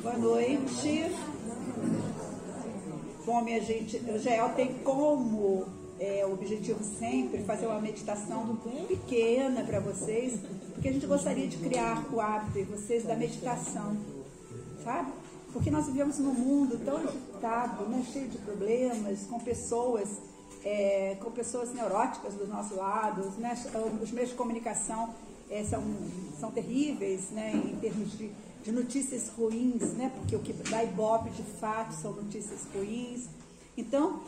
Boa noite. Bom, minha gente, o Jael tem como objetivo sempre fazer uma meditação pequena para vocês, porque a gente gostaria de criar o hábito em vocês da meditação, sabe? Porque nós vivemos num mundo tão agitado, né, cheio de problemas, com pessoas neuróticas do nosso lado, né? Os meios de comunicação são terríveis, né, em termos de notícias ruins, né, porque o que dá ibope de fato são notícias ruins. Então,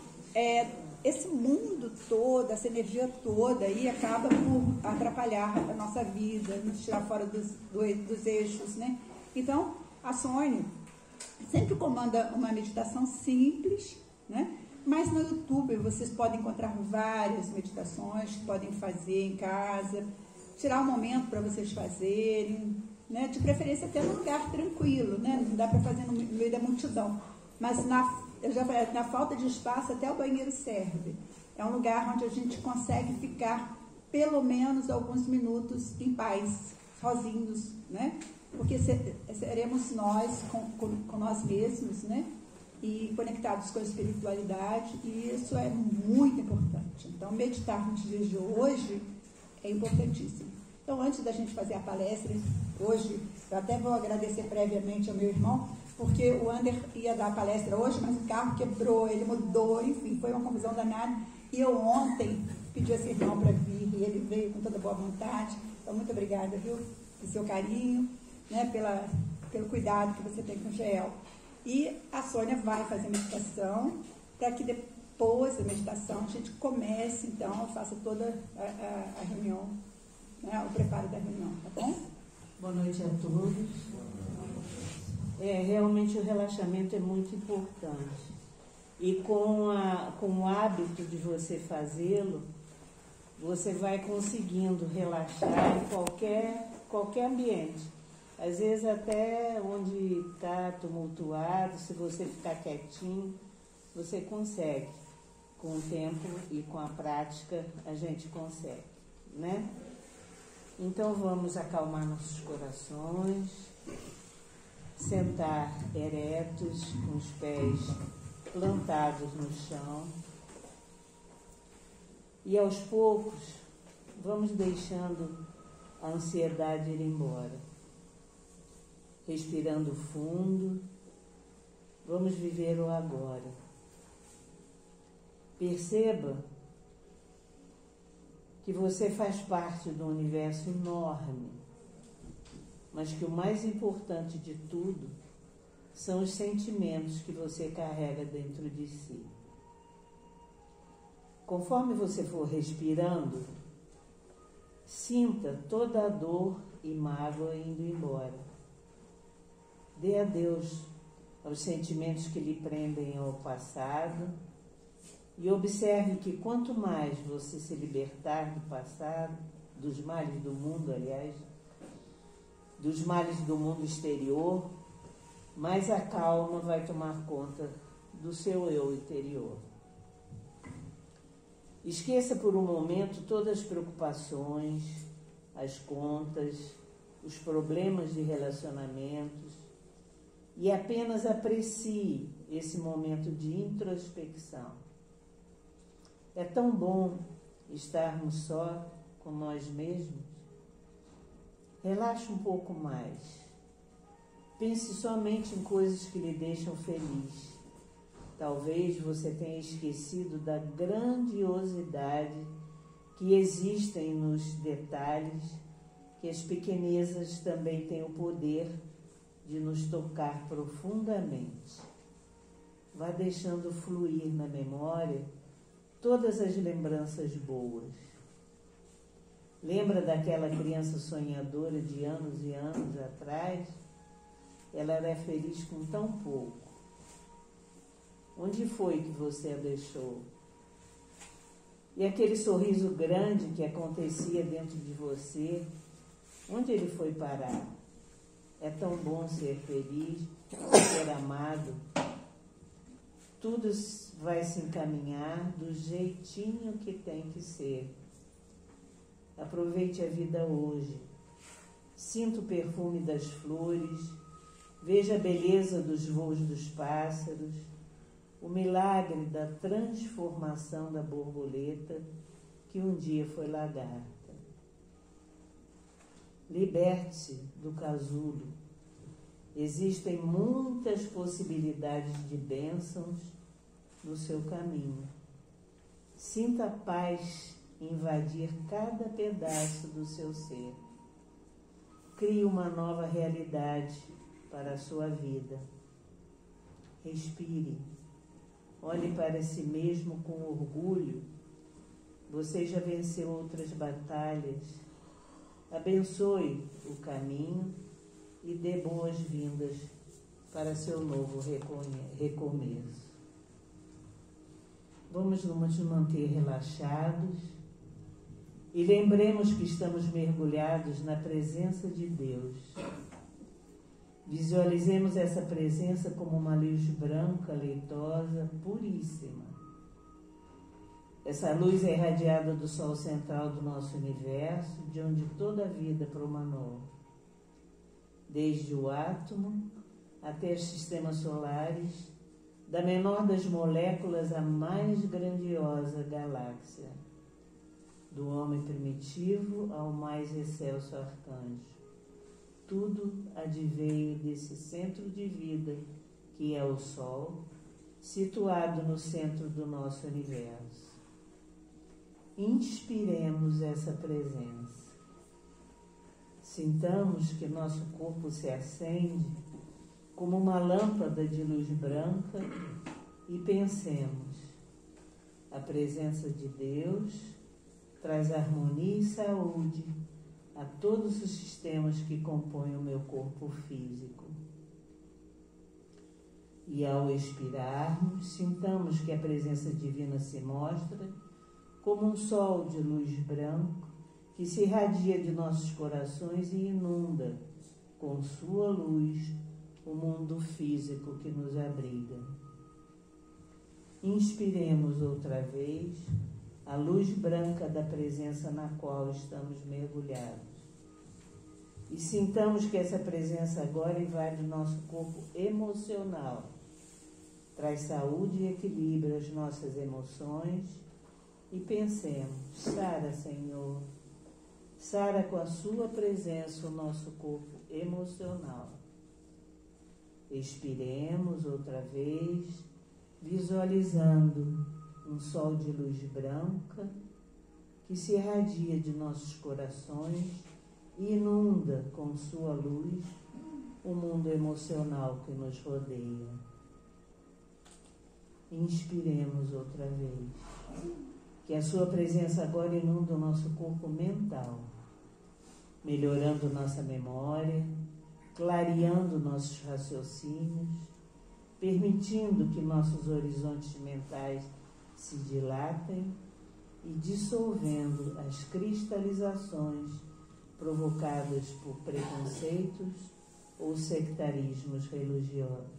esse mundo todo, essa energia toda aí acaba por atrapalhar a nossa vida, nos tirar fora dos eixos, né? Então, a Sônia sempre comanda uma meditação simples, né? Mas no YouTube vocês podem encontrar várias meditações que podem fazer em casa, tirar um momento para vocês fazerem, né? De preferência até num lugar tranquilo, né? Não dá para fazer no meio da multidão, mas na falta de espaço até o banheiro serve. É um lugar onde a gente consegue ficar pelo menos alguns minutos em paz, sozinhos, né? Porque seremos nós com nós mesmos, né? E conectados com a espiritualidade, e isso é muito importante. Então, meditar nos dias de hoje é importantíssimo. Então, antes da gente fazer a palestra, hoje, eu até vou agradecer previamente ao meu irmão, porque o Ander ia dar a palestra hoje, mas o carro quebrou, ele mudou, enfim, foi uma confusão danada. E eu ontem pedi a esse irmão para vir, e ele veio com toda boa vontade. Então, muito obrigada, viu, pelo seu carinho, né, pelo cuidado que você tem com o Jael. E a Sônia vai fazer meditação, para que depois da meditação a gente comece, então, faça toda a reunião, né, o preparo da reunião, tá bom? Boa noite a todos. Realmente o relaxamento é muito importante. E com o hábito de você fazê-lo, você vai conseguindo relaxar em qualquer ambiente. Às vezes até onde está tumultuado, se você ficar quietinho, você consegue. Com o tempo e com a prática, a gente consegue, né? Então vamos acalmar nossos corações, sentar eretos, com os pés plantados no chão. E aos poucos, vamos deixando a ansiedade ir embora. Respirando fundo, vamos viver o agora. Perceba que você faz parte de um universo enorme, mas que o mais importante de tudo são os sentimentos que você carrega dentro de si. Conforme você for respirando, sinta toda a dor e mágoa indo embora. Dê adeus aos sentimentos que lhe prendem ao passado e observe que quanto mais você se libertar do passado, dos males do mundo, aliás, dos males do mundo exterior, mais a calma vai tomar conta do seu eu interior. Esqueça por um momento todas as preocupações, as contas, os problemas de relacionamentos, e apenas aprecie esse momento de introspecção. É tão bom estarmos só com nós mesmos. Relaxe um pouco mais. Pense somente em coisas que lhe deixam feliz. Talvez você tenha esquecido da grandiosidade que existem nos detalhes, que as pequenezas também têm o poder de nos tocar profundamente. Vá deixando fluir na memória todas as lembranças boas. Lembra daquela criança sonhadora de anos e anos atrás? Ela era feliz com tão pouco. Onde foi que você a deixou? E aquele sorriso grande que acontecia dentro de você, onde ele foi parar? É tão bom ser feliz, ser amado. Tudo vai se encaminhar do jeitinho que tem que ser. Aproveite a vida hoje. Sinta o perfume das flores, Veja a beleza dos voos dos pássaros, o milagre da transformação da borboleta que um dia foi lagarta. Liberte-se do casulo. Existem muitas possibilidades de bênçãos no seu caminho. Sinta a paz invadir cada pedaço do seu ser. Crie uma nova realidade para a sua vida. Respire. Olhe para si mesmo com orgulho. Você já venceu outras batalhas. Abençoe o caminho e dê boas-vindas para seu novo recomeço. Vamos nos manter relaxados e lembremos que estamos mergulhados na presença de Deus. Visualizemos essa presença como uma luz branca, leitosa, puríssima. Essa luz é irradiada do Sol central do nosso universo, de onde toda a vida promanou, desde o átomo até os sistemas solares, da menor das moléculas à mais grandiosa galáxia, do homem primitivo ao mais excelso arcanjo. Tudo adveio desse centro de vida que é o Sol, situado no centro do nosso universo. Inspiremos essa presença. Sintamos que nosso corpo se acende como uma lâmpada de luz branca e pensemos: a presença de Deus traz harmonia e saúde a todos os sistemas que compõem o meu corpo físico. E ao expirarmos, sintamos que a presença divina se mostra como um sol de luz branco que se irradia de nossos corações e inunda com sua luz o mundo físico que nos abriga. Inspiremos outra vez a luz branca da presença na qual estamos mergulhados. E sintamos que essa presença agora invade o nosso corpo emocional, traz saúde e equilíbrio às nossas emoções e pensemos: sara, Senhor, sara com a sua presença o nosso corpo emocional. Expiremos outra vez, visualizando um sol de luz branca que se irradia de nossos corações e inunda com sua luz o mundo emocional que nos rodeia. Inspiremos outra vez, que a sua presença agora inunda o nosso corpo mental, melhorando nossa memória, clareando nossos raciocínios, permitindo que nossos horizontes mentais se dilatem e dissolvendo as cristalizações provocadas por preconceitos ou sectarismos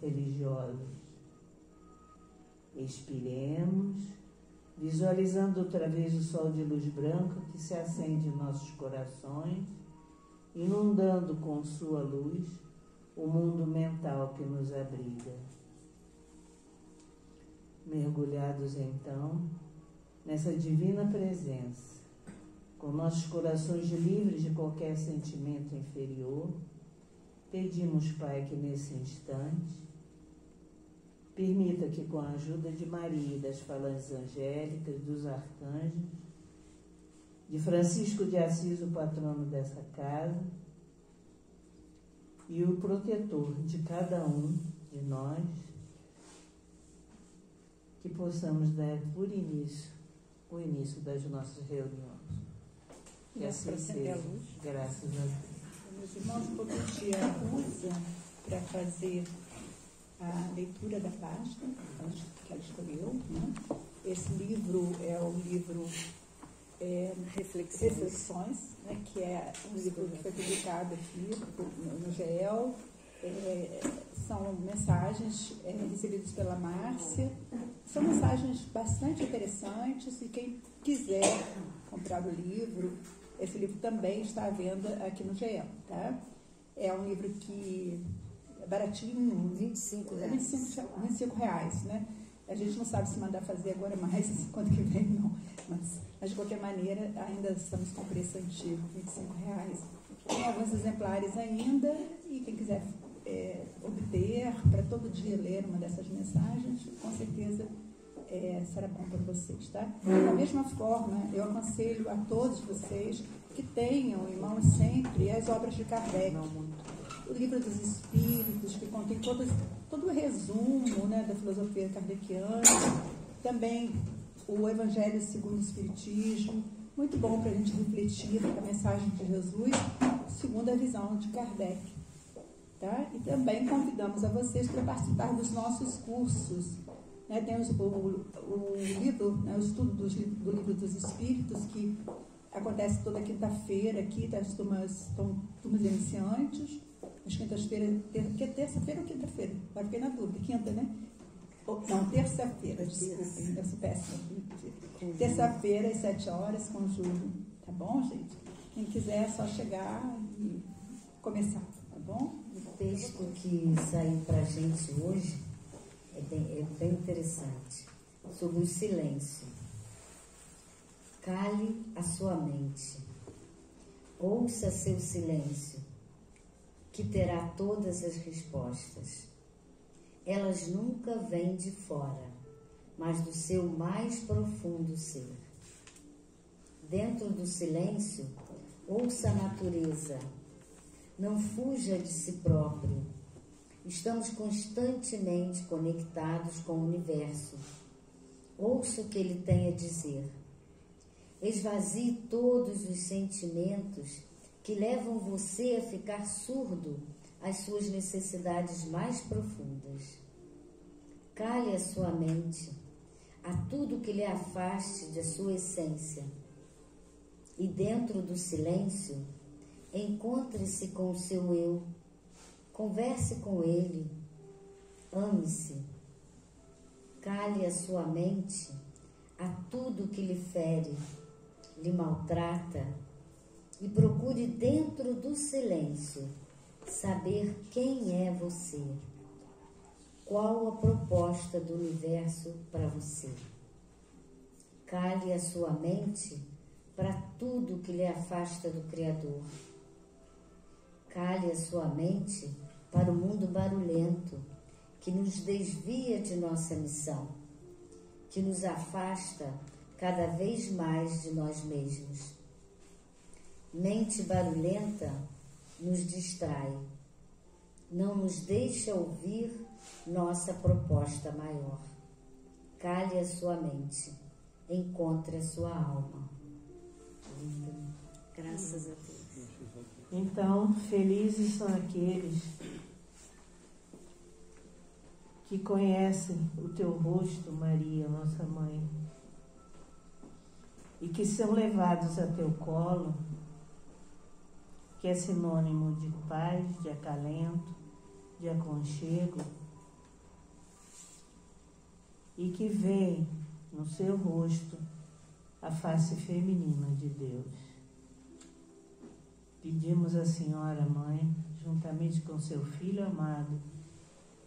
religiosos. Expiremos, visualizando outra vez o sol de luz branca que se acende em nossos corações, inundando com sua luz o mundo mental que nos abriga. Mergulhados então nessa divina presença, com nossos corações livres de qualquer sentimento inferior, pedimos, Pai, que nesse instante permita que, com a ajuda de Maria e das falanges angélicas, dos arcanjos, de Francisco de Assis, o patrono dessa casa, e o protetor de cada um de nós, que possamos dar por início o início das nossas reuniões. Que assim seja, graças a Deus. Meus irmãos, vou pedir a Rosa para fazer a leitura da pasta que ela escolheu, né? Esse livro é o livro Reflexões, né? Que é um livro que foi publicado aqui no GEL. São mensagens recebidas pela Márcia. São mensagens bastante interessantes e quem quiser comprar o livro, esse livro também está à venda aqui no GEL, tá? É um livro que baratinho. 25 reais. 25 reais, né? A gente não sabe se mandar fazer agora mais, quando que vem, não. Mas de qualquer maneira, ainda estamos com preço antigo, 25 reais. Tem alguns exemplares ainda, e quem quiser obter, para todo dia ler uma dessas mensagens, com certeza será bom para vocês, tá? Da mesma forma, eu aconselho a todos vocês que tenham em mãos sempre as obras de Kardec. O Livro dos Espíritos, que contém todo o resumo, né, da filosofia kardeciana. Também o Evangelho segundo o Espiritismo, muito bom para a gente refletir a mensagem de Jesus, segundo a visão de Kardec. Tá? E também convidamos a vocês para participar dos nossos cursos. Né? Temos o livro, né, o estudo do Livro dos Espíritos, que acontece toda quinta-feira aqui, das turmas iniciantes. As quintas-feiras, terça-feira ou quinta-feira? Vai ficar na dúvida, quinta, né? Não, terça-feira, desculpem, eu sou péssima. Terça-feira, às 7 horas, com o Júlio. Tá bom, gente? Quem quiser é só chegar e começar, tá bom? O texto que saiu para a gente hoje é bem interessante, sobre o silêncio. Cale a sua mente, ouça seu silêncio, que terá todas as respostas. Elas nunca vêm de fora, mas do seu mais profundo ser. Dentro do silêncio, ouça a natureza. Não fuja de si próprio. Estamos constantemente conectados com o universo. Ouça o que ele tem a dizer. Esvazie todos os sentimentos que levam você a ficar surdo às suas necessidades mais profundas. Cale a sua mente a tudo que lhe afaste da sua essência. E dentro do silêncio, encontre-se com o seu eu, converse com ele, ame-se. Cale a sua mente a tudo que lhe fere, lhe maltrata, e procure dentro do silêncio saber quem é você, qual a proposta do universo para você. Cale a sua mente para tudo que lhe afasta do Criador. Cale a sua mente para o mundo barulhento que nos desvia de nossa missão, que nos afasta cada vez mais de nós mesmos. Mente barulhenta nos distrai, não nos deixa ouvir nossa proposta maior. Cale a sua mente, encontre a sua alma. Linda. Graças a Deus. Então, felizes são aqueles que conhecem o teu rosto, Maria, nossa mãe, e que são levados a teu colo, que é sinônimo de paz, de acalento, de aconchego, e que veem no seu rosto a face feminina de Deus. Pedimos à Senhora Mãe, juntamente com seu Filho amado,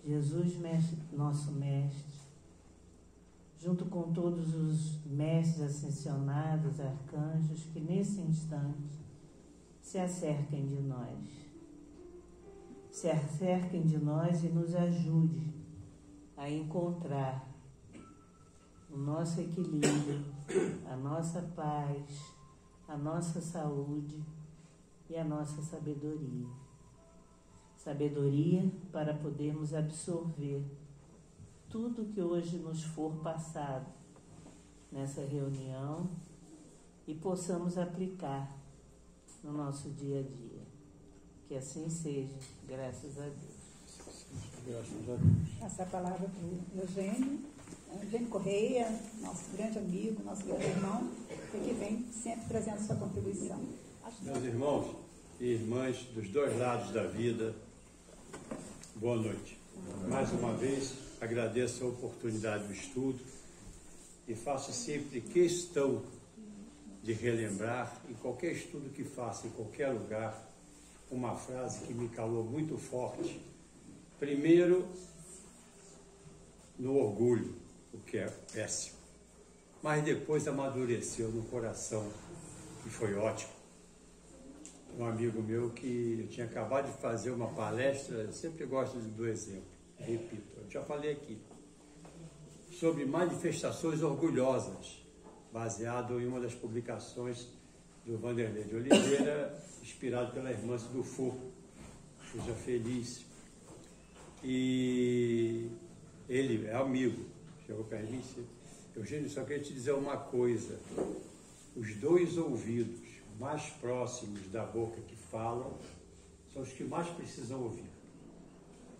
Jesus, nosso Mestre, junto com todos os mestres ascensionados, arcanjos, que nesse instante se acerquem de nós. Se acerquem de nós e nos ajude a encontrar o nosso equilíbrio, a nossa paz, a nossa saúde e a nossa sabedoria. Sabedoria para podermos absorver tudo que hoje nos for passado nessa reunião e possamos aplicar no nosso dia a dia. Que assim seja, graças a Deus. Graças a Deus. Essa palavra para o Eugênio Correia, nosso grande amigo, nosso grande irmão, que vem sempre trazendo sua contribuição. Meus irmãos e irmãs dos dois lados da vida, boa noite. Mais uma vez, agradeço a oportunidade do estudo e faço sempre questão de relembrar, em qualquer estudo que faça, em qualquer lugar, uma frase que me calou muito forte Primeiro, no orgulho, o que é péssimo. Mas depois amadureceu no coração, e foi ótimo. Um amigo meu que eu tinha acabado de fazer uma palestra, eu sempre gosto do exemplo, repito, eu já falei aqui, sobre manifestações orgulhosas, baseado em uma das publicações do Vanderlei de Oliveira, inspirado pela irmã do Fur, Seja Feliz. E ele é amigo, chegou para mim e disse: Eugênio, só queria te dizer uma coisa, os dois ouvidos mais próximos da boca que falam são os que mais precisam ouvir.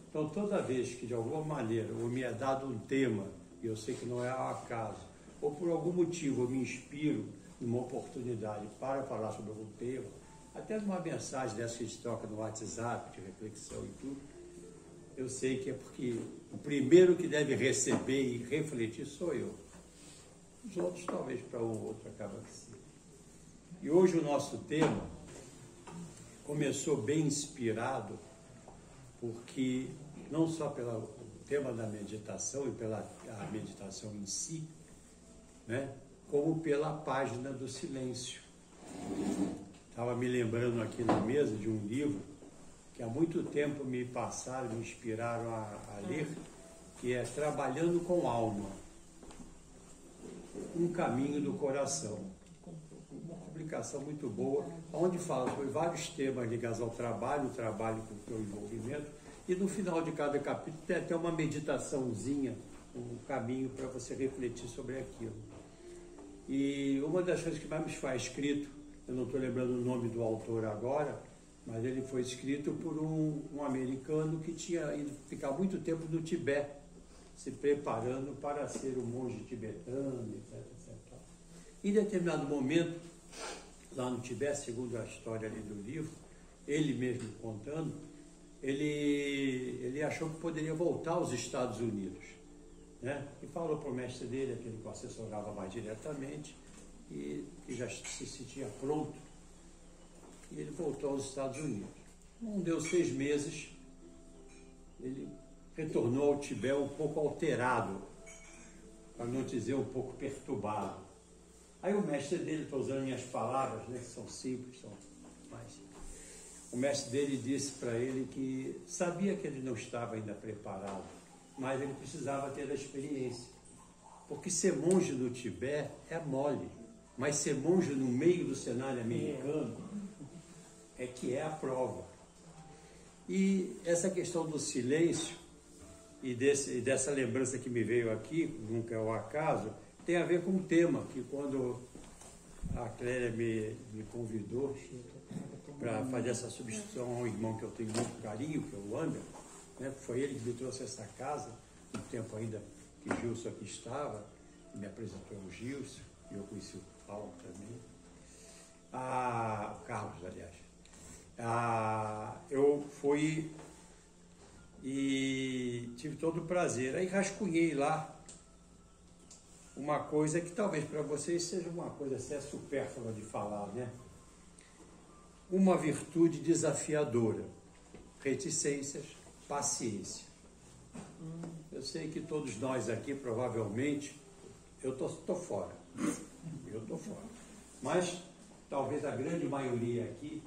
Então, toda vez que de alguma maneira eu me é dado um tema, e eu sei que não é ao acaso, ou por algum motivo eu me inspiro numa oportunidade para falar sobre algum tema, até numa mensagem dessa que a gente troca no WhatsApp, de reflexão e tudo, eu sei que é porque o primeiro que deve receber e refletir sou eu. Os outros, talvez, para um ou outro, acaba que sim. E hoje o nosso tema começou bem inspirado, porque não só pelo tema da meditação e pela a meditação em si, né, como pela página do silêncio. Estava me lembrando aqui na mesa de um livro que há muito tempo me passaram, me inspiraram a ler, que é Trabalhando com Alma, um caminho do coração. Uma publicação muito boa, onde fala sobre vários temas ligados ao trabalho, o trabalho com o teu envolvimento, e no final de cada capítulo tem até uma meditaçãozinha, um caminho para você refletir sobre aquilo. E uma das coisas que mais me faz escrito, eu não estou lembrando o nome do autor agora, mas ele foi escrito por um americano que tinha ido ficar muito tempo no Tibete, se preparando para ser um monge tibetano, etc, etc. Em determinado momento, lá no Tibete, segundo a história ali do livro, ele mesmo contando, ele achou que poderia voltar aos Estados Unidos, né? E falou para o mestre dele, aquele que o assessorava mais diretamente, e que já se sentia pronto, e ele voltou aos Estados Unidos. Não deu 6 meses, ele retornou ao Tibete um pouco alterado, para não dizer um pouco perturbado. Aí o mestre dele, estou usando minhas palavras, né, que são simples, são mais... O mestre dele disse para ele que sabia que ele não estava ainda preparado, mas ele precisava ter a experiência. Porque ser monge no Tibete é mole, mas ser monge no meio do cenário americano é que é a prova. E essa questão do silêncio e dessa lembrança que me veio aqui, nunca é o acaso, tem a ver com o tema, que quando a Clélia me convidou para fazer essa substituição a um irmão que eu tenho muito carinho, que é o Wander, né? Foi ele que me trouxe essa casa, no tempo ainda que Gilson aqui estava, me apresentou o Gilson, e eu conheci o Paulo também, o Carlos, aliás. Eu fui e tive todo o prazer. Aí rascunhei lá uma coisa que talvez para vocês seja uma coisa assim, supérflua de falar, né? Uma virtude desafiadora, reticências, paciência. Eu sei que todos nós aqui, provavelmente, eu tô fora. Eu tô fora. Mas talvez a grande maioria aqui,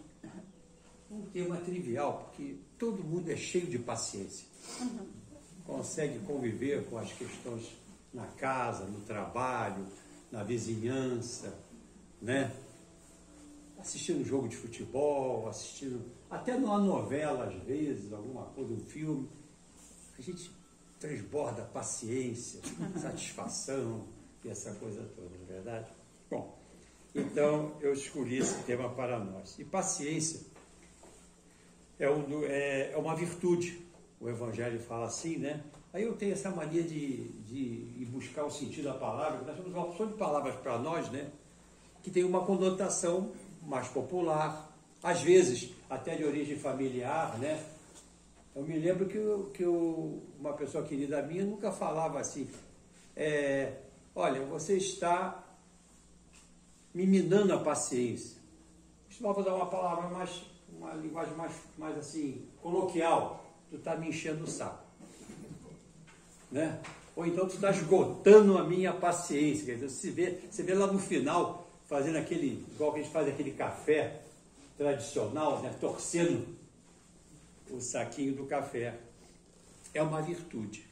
um tema trivial, porque todo mundo é cheio de paciência. Consegue conviver com as questões na casa, no trabalho, na vizinhança, né? Assistindo um jogo de futebol, assistindo até numa novela, às vezes, alguma coisa, um filme. A gente transborda paciência, satisfação e essa coisa toda, não é verdade? Bom, então eu escolhi esse tema para nós. E paciência é uma virtude. O Evangelho fala assim, né? Aí eu tenho essa mania de ir buscar o sentido da palavra, nós temos uma opção de palavras para nós, né? Que tem uma conotação mais popular, às vezes até de origem familiar, né? Eu me lembro que uma pessoa querida minha nunca falava assim, olha, você está me minando a paciência. Costumava usar uma palavra uma linguagem mais assim, coloquial. tu está me enchendo o saco. Né? Ou então tu está esgotando a minha paciência. Quer dizer, você vê lá no final, fazendo aquele, igual que a gente faz aquele café tradicional, né? Torcendo o saquinho do café. É uma virtude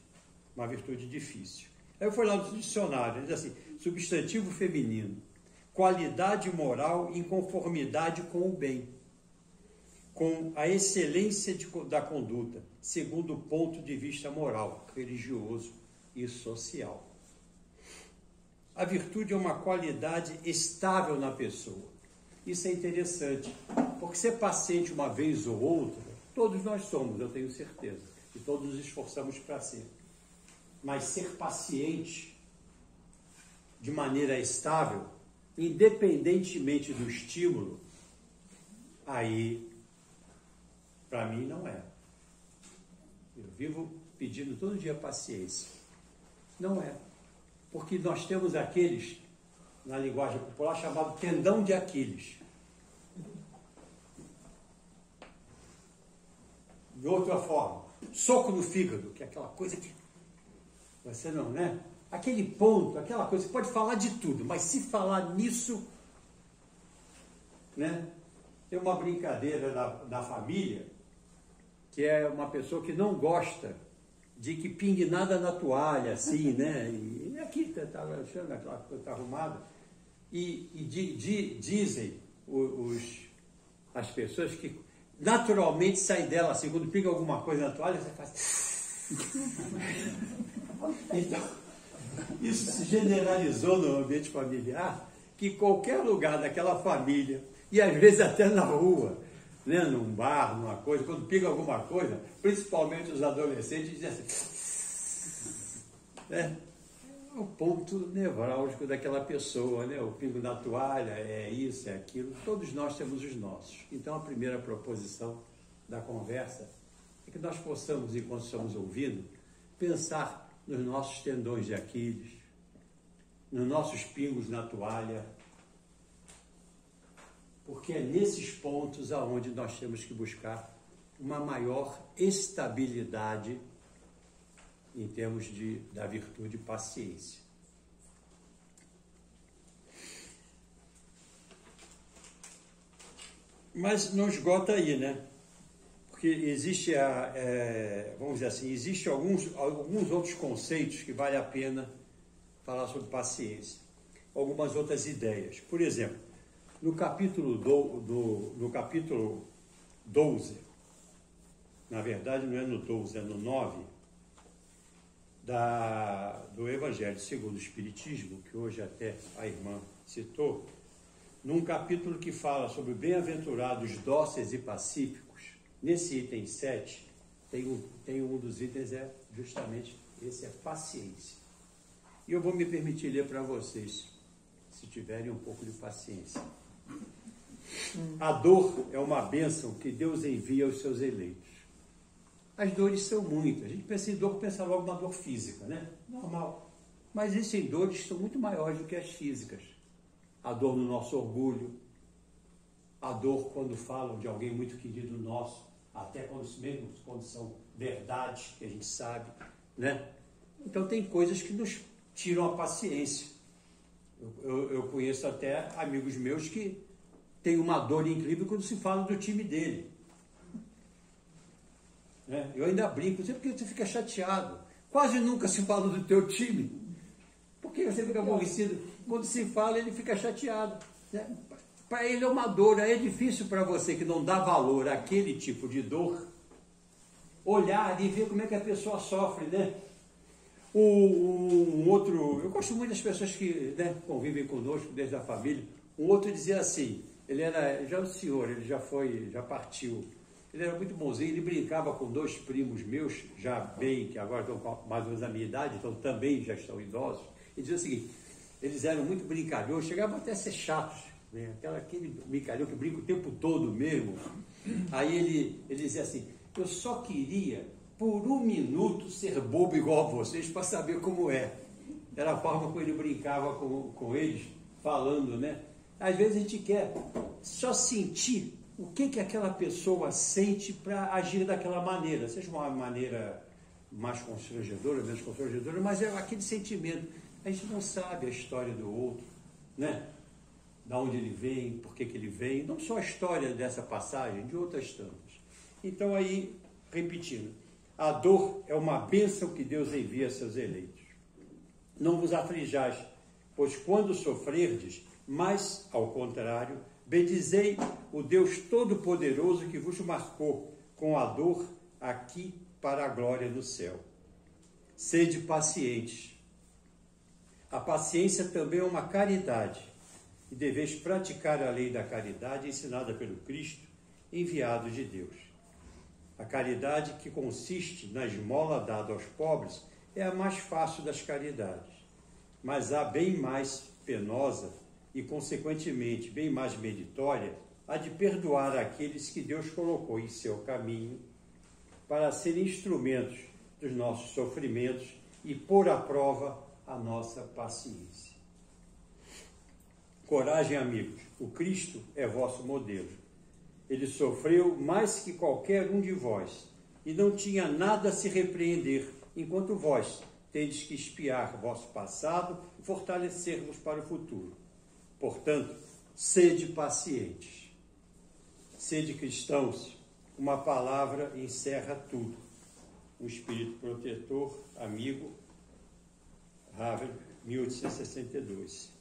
difícil. Aí eu fui lá no dicionário, diz assim, substantivo feminino, qualidade moral em conformidade com o bem, com a excelência da conduta, segundo o ponto de vista moral, religioso e social. A virtude é uma qualidade estável na pessoa. Isso é interessante, porque ser paciente uma vez ou outra, todos nós somos, eu tenho certeza, e todos nos esforçamos para ser. Mas ser paciente de maneira estável, independentemente do estímulo, aí, para mim, não é. Eu vivo pedindo todo dia paciência. Não é. Porque nós temos aqueles, na linguagem popular, chamado tendão de Aquiles. De outra forma, soco no fígado, que é aquela coisa que você não, né? Aquele ponto, aquela coisa, você pode falar de tudo, mas se falar nisso, né? Tem uma brincadeira da família, que é uma pessoa que não gosta de que pingue nada na toalha, assim, né? E aqui está achando aquela coisa está arrumada. Dizem as pessoas que naturalmente sai dela assim, quando pinga alguma coisa na toalha, você faz. Então, isso se generalizou no ambiente familiar, que qualquer lugar daquela família, e às vezes até na rua, né, num bar, numa coisa, quando pinga alguma coisa, principalmente os adolescentes, dizem assim, né, é o ponto nevrálgico daquela pessoa, né, o pingo na toalha, é isso, é aquilo, todos nós temos os nossos. Então a primeira proposição da conversa é que nós possamos, enquanto estamos ouvindo, pensar nos nossos tendões de Aquiles, nos nossos pingos na toalha, porque é nesses pontos aonde nós temos que buscar uma maior estabilidade em termos da virtude paciência. Mas não esgota aí, né? Porque existe, vamos dizer assim, existem alguns outros conceitos que vale a pena falar sobre paciência. Algumas outras ideias. Por exemplo, no capítulo 12, na verdade não é no 12, é no 9, do Evangelho segundo o Espiritismo, que hoje até a irmã citou, num capítulo que fala sobre bem-aventurados dóceis e pacíficos, nesse item 7, tem um dos itens, justamente esse, é paciência. E eu vou me permitir ler para vocês, se tiverem um pouco de paciência. A dor é uma bênção que Deus envia aos seus eleitos. As dores são muitas. A gente pensa em dor, pensa logo na dor física, né? Normal. Mas existem dores que são muito maiores do que as físicas. A dor no nosso orgulho, a dor quando falam de alguém muito querido nosso, até mesmo quando são verdades que a gente sabe, né? Então tem coisas que nos tiram a paciência. Eu conheço até amigos meus que têm uma dor incrível quando se fala do time dele. Né? Eu ainda brinco, não sei porque você fica chateado. Quase nunca se fala do teu time. Por que você fica aborrecido? Quando se fala, ele fica chateado. Né? Para ele é uma dor. Aí é difícil para você que não dá valor àquele tipo de dor, olhar e ver como é que a pessoa sofre, né? Um outro, eu gosto muito das pessoas que, né, convivem conosco desde a família. Um outro dizia assim, ele era já o senhor, ele já partiu. Ele era muito bonzinho, ele brincava com dois primos meus, já bem, que agora estão com mais ou menos a minha idade, então também já estão idosos. E dizia o seguinte, eles eram muito brincalhões, chegavam até a ser chatos, né? Aquele brincalhão que brinca o tempo todo mesmo. Aí ele dizia assim, eu só queria, por um minuto, ser bobo igual a vocês, para saber como é. Era a forma como ele brincava com eles, falando, né? Às vezes a gente quer só sentir o que aquela pessoa sente para agir daquela maneira, seja uma maneira mais constrangedora, menos constrangedora, mas é aquele sentimento. A gente não sabe a história do outro, né? Da onde ele vem, por que ele vem, não só a história dessa passagem, de outras tantas. Então aí, repetindo, a dor é uma bênção que Deus envia a seus eleitos. Não vos aflijais, pois quando sofrerdes, mas, ao contrário, bendizei o Deus Todo-Poderoso que vos marcou com a dor aqui para a glória do céu. Sede pacientes. A paciência também é uma caridade, e deveis praticar a lei da caridade ensinada pelo Cristo, enviado de Deus. A caridade que consiste na esmola dada aos pobres é a mais fácil das caridades, mas há bem mais penosa e, consequentemente, bem mais meritória, a de perdoar aqueles que Deus colocou em seu caminho para serem instrumentos dos nossos sofrimentos e pôr à prova a nossa paciência. Coragem, amigos, o Cristo é vosso modelo. Ele sofreu mais que qualquer um de vós e não tinha nada a se repreender, enquanto vós tendes que espiar vosso passado e fortalecer-vos para o futuro. Portanto, sede pacientes, sede cristãos. Uma palavra encerra tudo. Um espírito protetor, amigo, Havel, 1862.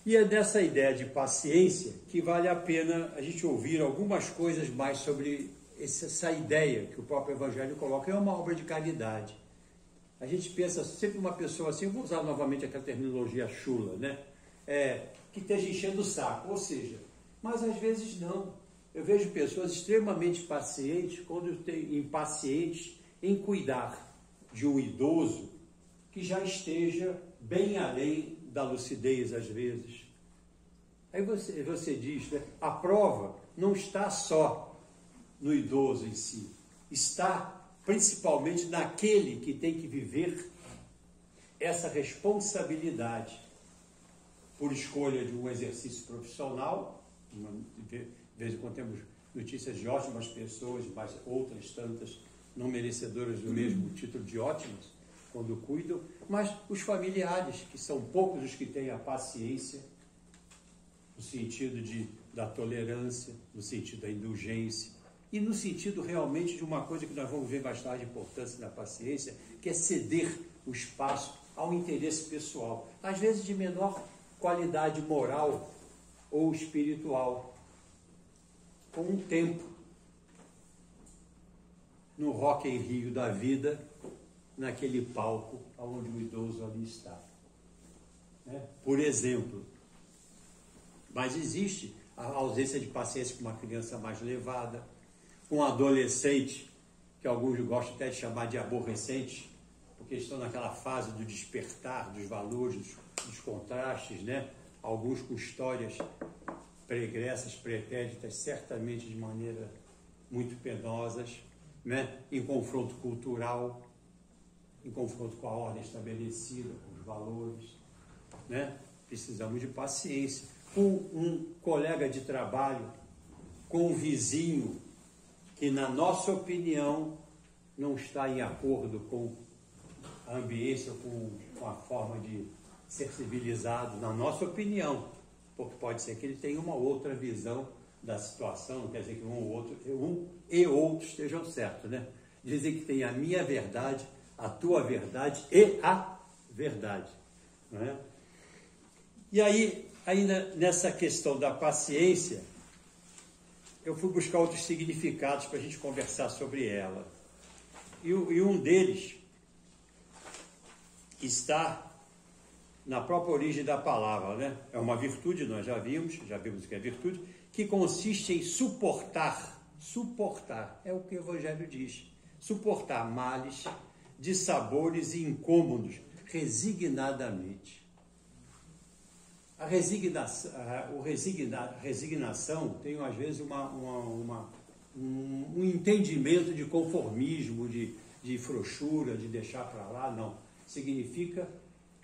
E é dessa ideia de paciência que vale a pena a gente ouvir algumas coisas mais sobre essa ideia que o próprio Evangelho coloca. É uma obra de caridade. A gente pensa sempre uma pessoa assim, eu vou usar novamente aquela terminologia chula, né? Que esteja enchendo o saco, ou seja, mas às vezes não. Eu vejo pessoas extremamente pacientes, impacientes em cuidar de um idoso que já esteja bem além da lucidez às vezes. Aí você diz, né, a prova não está só no idoso em si, está principalmente naquele que tem que viver essa responsabilidade por escolha de um exercício profissional. De vez em quando temos notícias de ótimas pessoas, mas outras tantas não merecedoras do mesmo título de ótimas, quando cuidam, mas os familiares, que são poucos os que têm a paciência, no sentido da tolerância, no sentido da indulgência, e no sentido realmente de uma coisa que nós vamos ver mais tarde, a importância da paciência, que é ceder o espaço ao interesse pessoal, às vezes de menor qualidade moral ou espiritual, com um tempo no Rock in Rio da vida, naquele palco onde o idoso ali está. Por exemplo. Mas existe a ausência de paciência com uma criança mais levada, com um adolescente, que alguns gostam até de chamar de aborrecente, porque estão naquela fase do despertar dos valores, dos contrastes, né? Alguns com histórias pregressas, pretéritas, certamente de maneira muito penosas, né? Em confronto cultural, em confronto com a ordem estabelecida, com os valores, né? Precisamos de paciência. Com um colega de trabalho, com um vizinho que, na nossa opinião, não está em acordo com a ambiência, com a forma de ser civilizado, na nossa opinião, porque pode ser que ele tenha uma outra visão da situação, não quer dizer que um e outro estejam certos, né? Dizem que tem a minha verdade, a tua verdade e a verdade, não é? E aí, ainda nessa questão da paciência, eu fui buscar outros significados para a gente conversar sobre ela. E um deles está na própria origem da palavra, né? É uma virtude, nós já vimos o que é virtude, que consiste em suportar, é o que o Evangelho diz, suportar males, dissabores e incômodos, resignadamente. A resignação tem, às vezes, um entendimento de conformismo, de frouxura, de deixar para lá. Não. Significa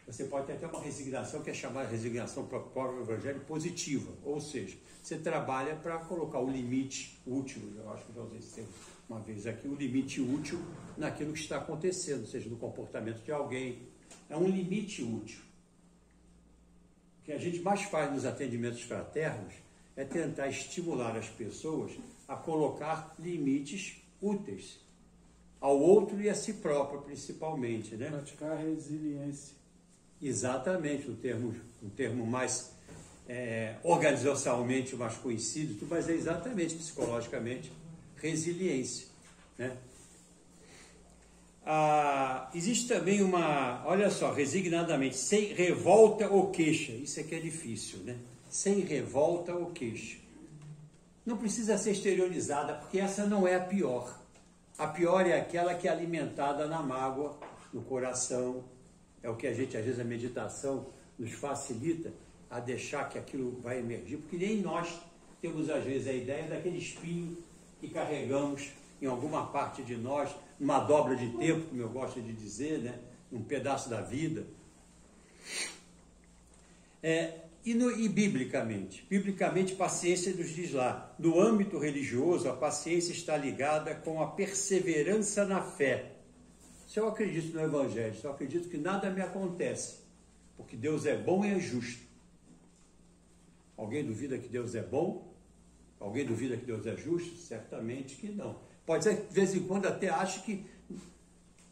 Você pode ter até uma resignação que é chamada resignação para o próprio Evangelho positiva, ou seja, você trabalha para colocar o limite útil, eu acho que já usei esse termo uma vez aqui, o limite útil naquilo que está acontecendo, seja no comportamento de alguém, é um limite útil. O que a gente mais faz nos atendimentos fraternos é tentar estimular as pessoas a colocar limites úteis ao outro e a si próprio, principalmente, né? Praticar a resiliência. Exatamente, um termo mais organizacionalmente mais conhecido, mas é exatamente psicologicamente resiliência, né? Existe também olha só, resignadamente, sem revolta ou queixa, isso aqui é difícil, né? Sem revolta ou queixa. Não precisa ser exteriorizada, porque essa não é a pior. A pior é aquela que é alimentada na mágoa, no coração. É o que a gente, às vezes, a meditação nos facilita a deixar que aquilo vai emergir, porque nem nós temos, às vezes, a ideia daquele espinho que carregamos em alguma parte de nós, numa dobra de tempo, como eu gosto de dizer, né? Um pedaço da vida. E biblicamente, paciência nos diz lá, no âmbito religioso, a paciência está ligada com a perseverança na fé. Se eu acredito no Evangelho, se eu acredito que nada me acontece, porque Deus é bom e é justo. Alguém duvida que Deus é bom? Alguém duvida que Deus é justo? Certamente que não. Pode ser que de vez em quando até ache que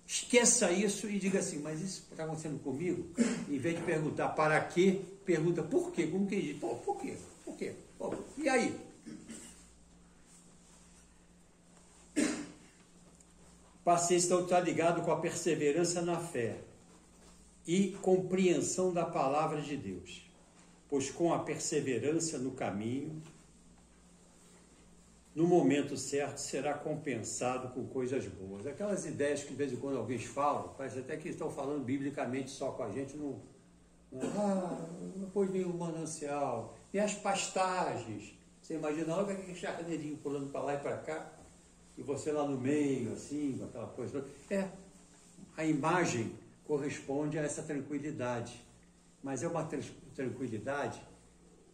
esqueça isso e diga assim, mas isso está acontecendo comigo? Em vez de perguntar para quê, pergunta por quê? Como que diz? Pô, por quê? Por quê? Pô, e aí? Paciência está ligado com a perseverança na fé e compreensão da palavra de Deus, pois com a perseverança no caminho, no momento certo, será compensado com coisas boas. Aquelas ideias que de vez em quando alguém fala, parece até que estão falando biblicamente só com a gente, depois vem o manancial, e as pastagens. Você imagina logo aquele charneirinho pulando para lá e para cá, e você lá no meio, assim, com aquela coisa. A imagem corresponde a essa tranquilidade, mas é uma tranquilidade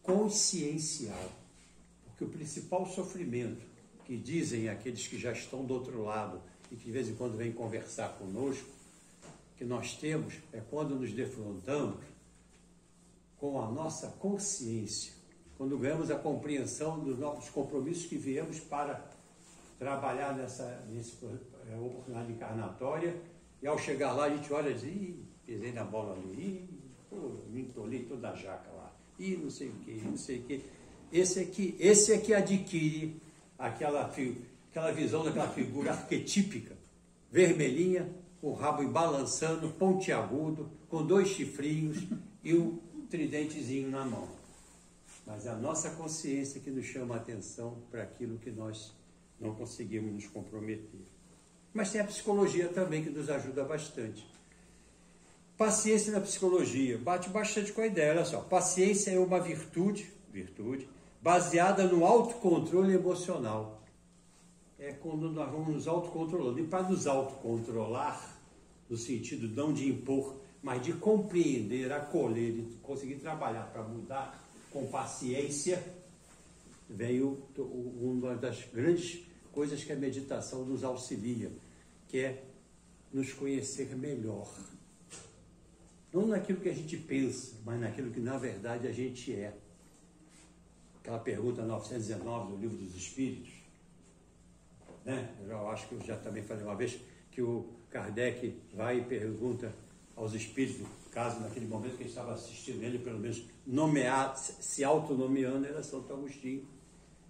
consciencial. Que o principal sofrimento que dizem aqueles que já estão do outro lado e que de vez em quando vêm conversar conosco, que nós temos é quando nos defrontamos com a nossa consciência, quando ganhamos a compreensão dos nossos compromissos que viemos para trabalhar nessa oportunidade encarnatória, e ao chegar lá a gente olha e diz, pisei na bola ali, me entolei toda a jaca lá, não sei o que. Esse é que adquire aquela visão daquela figura arquetípica, vermelhinha, com o rabo balançando, pontiagudo, com 2 chifrinhos e um tridentezinho na mão. Mas é a nossa consciência que nos chama a atenção para aquilo que nós não conseguimos nos comprometer. Mas tem a psicologia também que nos ajuda bastante. Paciência na psicologia, bate bastante com a ideia, olha só, paciência é uma virtude baseada no autocontrole emocional. É quando nós vamos nos autocontrolando. E para nos autocontrolar, no sentido não de impor, mas de compreender, acolher e conseguir trabalhar para mudar com paciência, veio uma das grandes coisas que a meditação nos auxilia, que é nos conhecer melhor. Não naquilo que a gente pensa, mas naquilo que na verdade a gente é. Aquela pergunta 919 do Livro dos Espíritos, né? Eu acho que eu já também falei uma vez que o Kardec vai e pergunta aos espíritos, caso naquele momento que ele estava assistindo ele, pelo menos se autonomeando, era Santo Agostinho,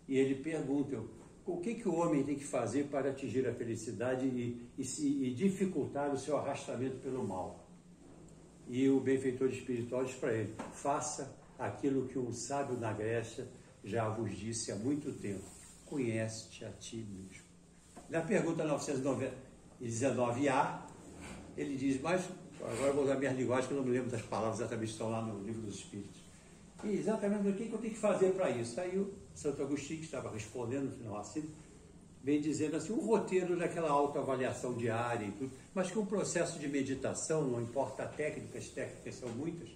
e ele pergunta, o que o homem tem que fazer para atingir a felicidade e dificultar o seu arrastamento pelo mal? E o benfeitor espiritual diz para ele, faça aquilo que um sábio na Grécia já vos disse há muito tempo, conhece-te a ti mesmo. Na pergunta 919A, ele diz, mas agora eu vou usar minhas linguagens, que eu não me lembro das palavras exatamente, estão lá no Livro dos Espíritos. E exatamente o que eu tenho que fazer para isso? Aí o Santo Agostinho, que estava respondendo no final assim, vem dizendo assim, um roteiro daquela autoavaliação diária e tudo, mas que um processo de meditação, não importa a técnica, as técnicas são muitas,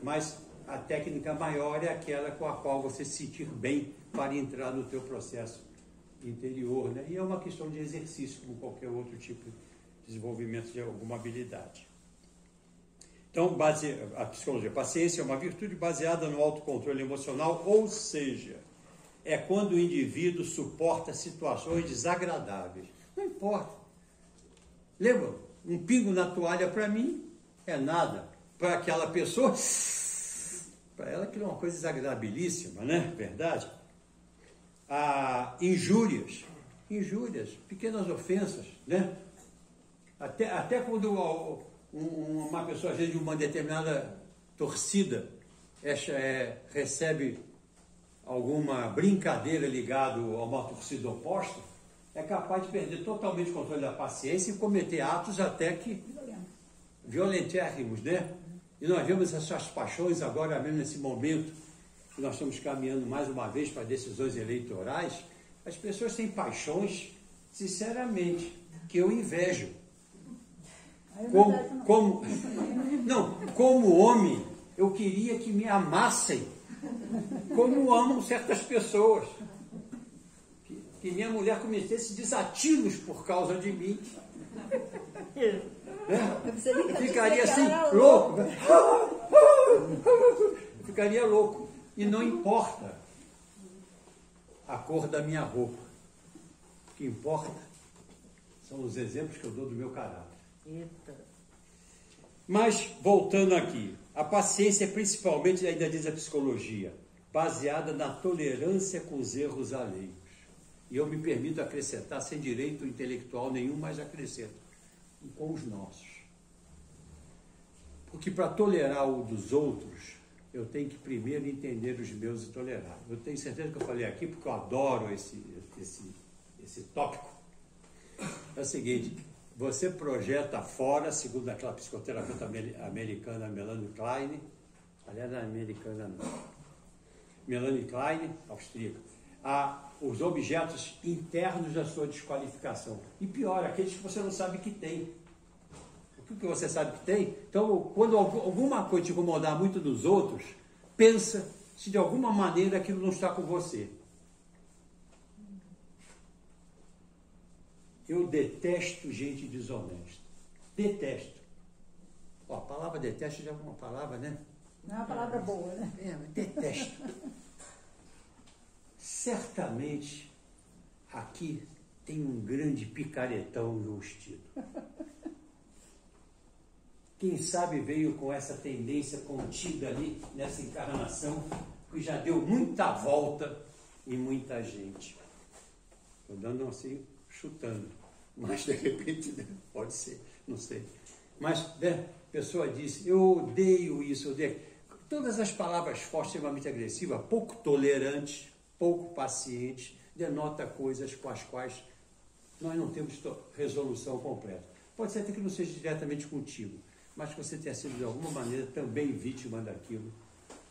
mas a técnica maior é aquela com a qual você se sentir bem para entrar no teu processo interior, né? E é uma questão de exercício, como qualquer outro tipo de desenvolvimento de alguma habilidade. Então, a psicologia, paciência é uma virtude baseada no autocontrole emocional, ou seja, é quando o indivíduo suporta situações desagradáveis. Não importa. Lembra? Um pingo na toalha para mim é nada. Para aquela pessoa, para ela aquilo é uma coisa desagradabilíssima, né? Verdade? Injúrias, pequenas ofensas, né? Até quando uma pessoa, às vezes, de uma determinada torcida recebe alguma brincadeira ligada a uma torcida oposta, é capaz de perder totalmente o controle da paciência e cometer atos até que violentérrimos, né? E nós vemos essas paixões agora mesmo nesse momento que nós estamos caminhando mais uma vez para decisões eleitorais. As pessoas têm paixões, sinceramente, que eu invejo. Como homem, eu queria que me amassem como amam certas pessoas. Que minha mulher cometesse desatinos por causa de mim. Eu ficaria assim, louco. Eu ficaria louco. E não importa a cor da minha roupa. O que importa são os exemplos que eu dou do meu caráter. Eita. Mas, voltando aqui, a paciência é principalmente, ainda diz a psicologia, baseada na tolerância com os erros alheios. E eu me permito acrescentar, sem direito intelectual nenhum, mas acrescento, com os nossos. Porque para tolerar o dos outros, eu tenho que primeiro entender os meus e tolerar. Eu tenho certeza que eu falei aqui, porque eu adoro esse tópico. É o seguinte, você projeta fora, segundo aquela psicoterapeuta americana Melanie Klein, aliás, não é americana não, Melanie Klein, austríaca, os objetos internos da sua desqualificação. E pior, aqueles que você não sabe que tem. O que você sabe que tem? Então, quando alguma coisa te incomodar muito dos outros, pensa se de alguma maneira aquilo não está com você. Eu detesto gente desonesta. Detesto. A palavra detesto já é uma palavra, né? Não é uma palavra boa, né? Detesto. Certamente, aqui tem um grande picaretão enrustido. Quem sabe veio com essa tendência contida ali, nessa encarnação, que já deu muita volta em muita gente. Estou dando assim, chutando. Mas, de repente, pode ser, não sei. Mas, né, a pessoa disse, eu odeio isso, eu odeio. Todas as palavras fortes, extremamente agressivas, pouco tolerantes, pouco pacientes, denota coisas com as quais nós não temos resolução completa. Pode ser até que não seja diretamente contigo, mas que você tenha sido de alguma maneira também vítima daquilo,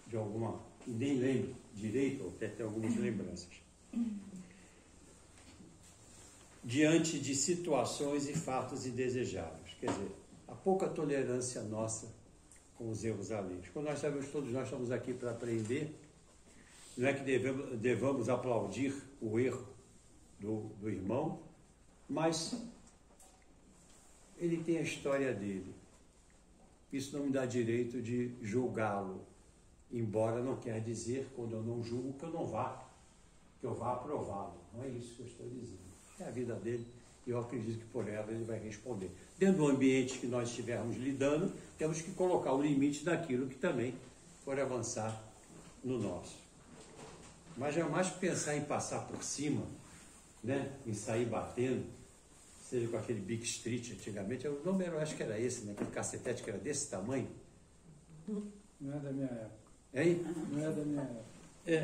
de alguma, nem lembro direito, ou até tem algumas lembranças. Diante de situações e fatos indesejáveis. Quer dizer, a pouca tolerância nossa com os erros alheios. Quando nós sabemos que todos nós estamos aqui para aprender, não é que devamos aplaudir o erro do irmão, mas ele tem a história dele. Isso não me dá direito de julgá-lo, embora não quer dizer, quando eu não julgo, que eu vá aprová-lo. Não é isso que eu estou dizendo. É a vida dele e eu acredito que por ela ele vai responder. Dentro do ambiente que nós estivermos lidando, temos que colocar o limite daquilo que também for avançar no nosso. Mas jamais pensar em passar por cima, né? Em sair batendo, seja com aquele Big Street antigamente, o nome eu acho que era esse, né? Aquele cacetete que era desse tamanho. Não é da minha época. Hein? Não é da minha época.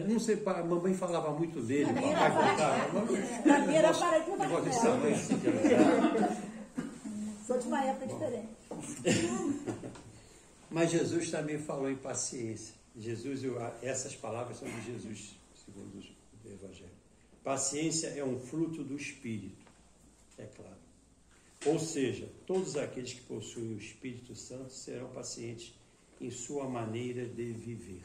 Não sei, a mamãe falava muito dele, papai contava. Na minha era para de negócio desse tamanho assim, que era. Sou de uma época diferente. Mas Jesus também falou em paciência. Jesus, essas palavras são de Jesus, segundo o Evangelho. Paciência é um fruto do Espírito, é claro. Ou seja, todos aqueles que possuem o Espírito Santo serão pacientes em sua maneira de viver.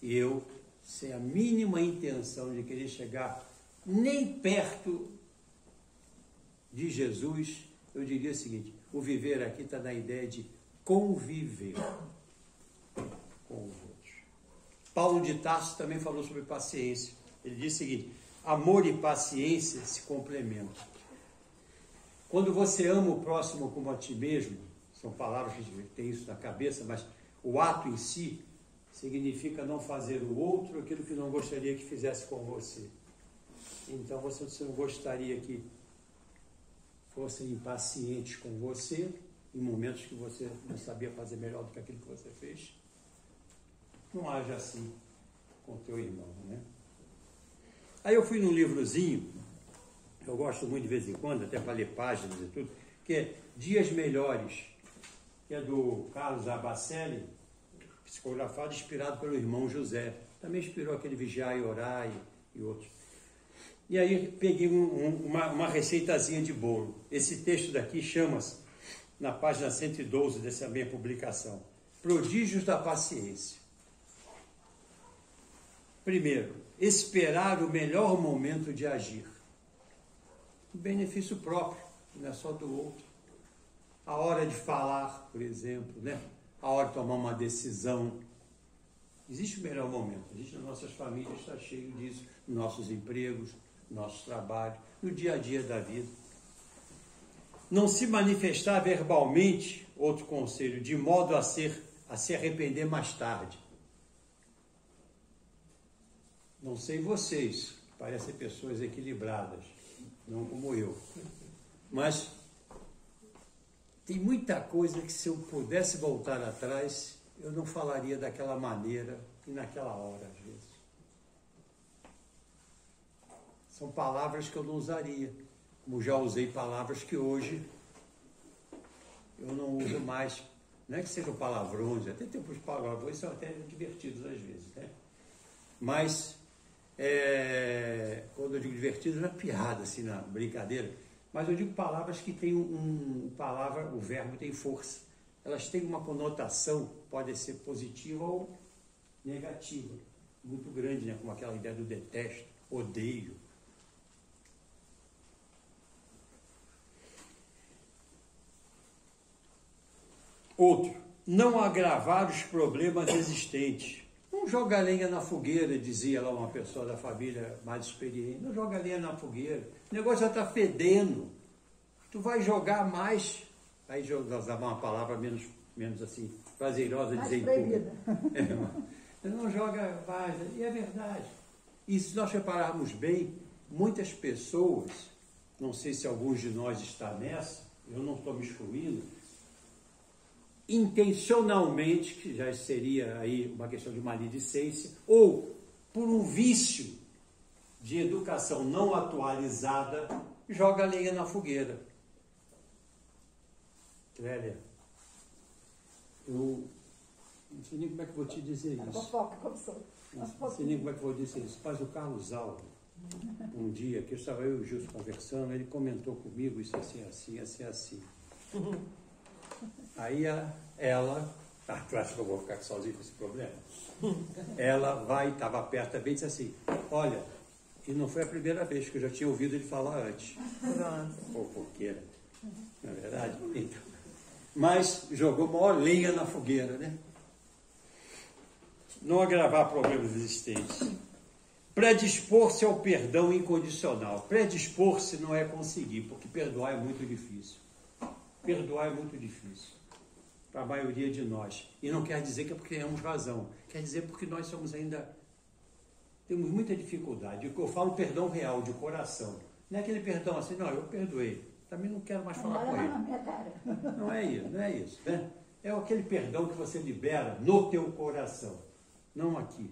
E eu, sem a mínima intenção de querer chegar nem perto de Jesus, eu diria o seguinte: o viver aqui está na ideia de conviver com os outros. Paulo de Tarso também falou sobre paciência. Ele disse o seguinte: amor e paciência se complementam. Quando você ama o próximo como a ti mesmo, são palavras que a gente tem isso na cabeça, mas o ato em si significa não fazer o outro aquilo que não gostaria que fizesse com você. Então você não gostaria que fossem impacientes com você em momentos que você não sabia fazer melhor do que aquilo que você fez. Não age assim com o teu irmão, né? Aí eu fui num livrozinho, eu gosto muito de vez em quando, até para ler páginas e tudo, que é Dias Melhores, que é do Carlos Abacelli, psicografado, inspirado pelo irmão José. Também inspirou aquele Vigiar e Orar e outros. E aí peguei uma receitazinha de bolo. Esse texto daqui chama-se, na página 112 dessa minha publicação, Prodígios da Paciência. Primeiro, esperar o melhor momento de agir. O benefício próprio, não é só do outro. A hora de falar, por exemplo, né? A hora de tomar uma decisão. Existe o melhor momento. Existe nas nossas famílias, está cheio disso, nos nossos empregos, no nosso trabalho, no dia a dia da vida. Não se manifestar verbalmente, outro conselho, de modo a se arrepender mais tarde. Não sei vocês, parecem pessoas equilibradas, não como eu, mas tem muita coisa que, se eu pudesse voltar atrás, eu não falaria daquela maneira e naquela hora, às vezes. São palavras que eu não usaria, como já usei palavras que hoje eu não uso mais. Não é que sejam palavrões, até tem uns palavrões são até divertidos às vezes, né? Mas, quando eu digo divertido, não é piada, assim, na brincadeira, mas eu digo palavras que têm o verbo tem força. Elas têm uma conotação, pode ser positiva ou negativa, muito grande, né? Como aquela ideia do detesto, odeio. Outro, não agravar os problemas existentes. Não joga lenha na fogueira, dizia lá uma pessoa da família mais experiente. Não joga lenha na fogueira. O negócio já está fedendo. Tu vai jogar mais. Aí usar uma palavra menos assim, prazerosa, dizer em público. Não joga mais. E é verdade. E se nós repararmos bem, muitas pessoas, não sei se alguns de nós estão nessa, eu não estou me excluindo, intencionalmente, que já seria aí uma questão de maledicência, ou por um vício de educação não atualizada, joga lenha na fogueira. Clélia, eu não sei nem como é que vou te dizer isso. Fofoca, como sou. Não sei nem como é que vou dizer isso. Mas o Carlos Alves, um dia, que estava eu e o Gilson conversando, ele comentou comigo isso assim. Aí ela, tu acha que eu vou ficar sozinho com esse problema? Ela estava perto também e disse assim, olha, e não foi a primeira vez que eu já tinha ouvido ele falar antes. Fofoqueira, não é verdade? Então, mas jogou maior lenha na fogueira, né? Não agravar problemas existentes. Predispor-se ao perdão incondicional. Predispor-se não é conseguir, porque perdoar é muito difícil. Perdoar é muito difícil para a maioria de nós. E não quer dizer que é porque temos razão. Quer dizer porque nós temos muita dificuldade. O que eu falo, perdão real, de coração. Não é aquele perdão assim, não, eu perdoei. Também não quero mais falar com ele. Não é isso, né? É aquele perdão que você libera no teu coração, não aqui.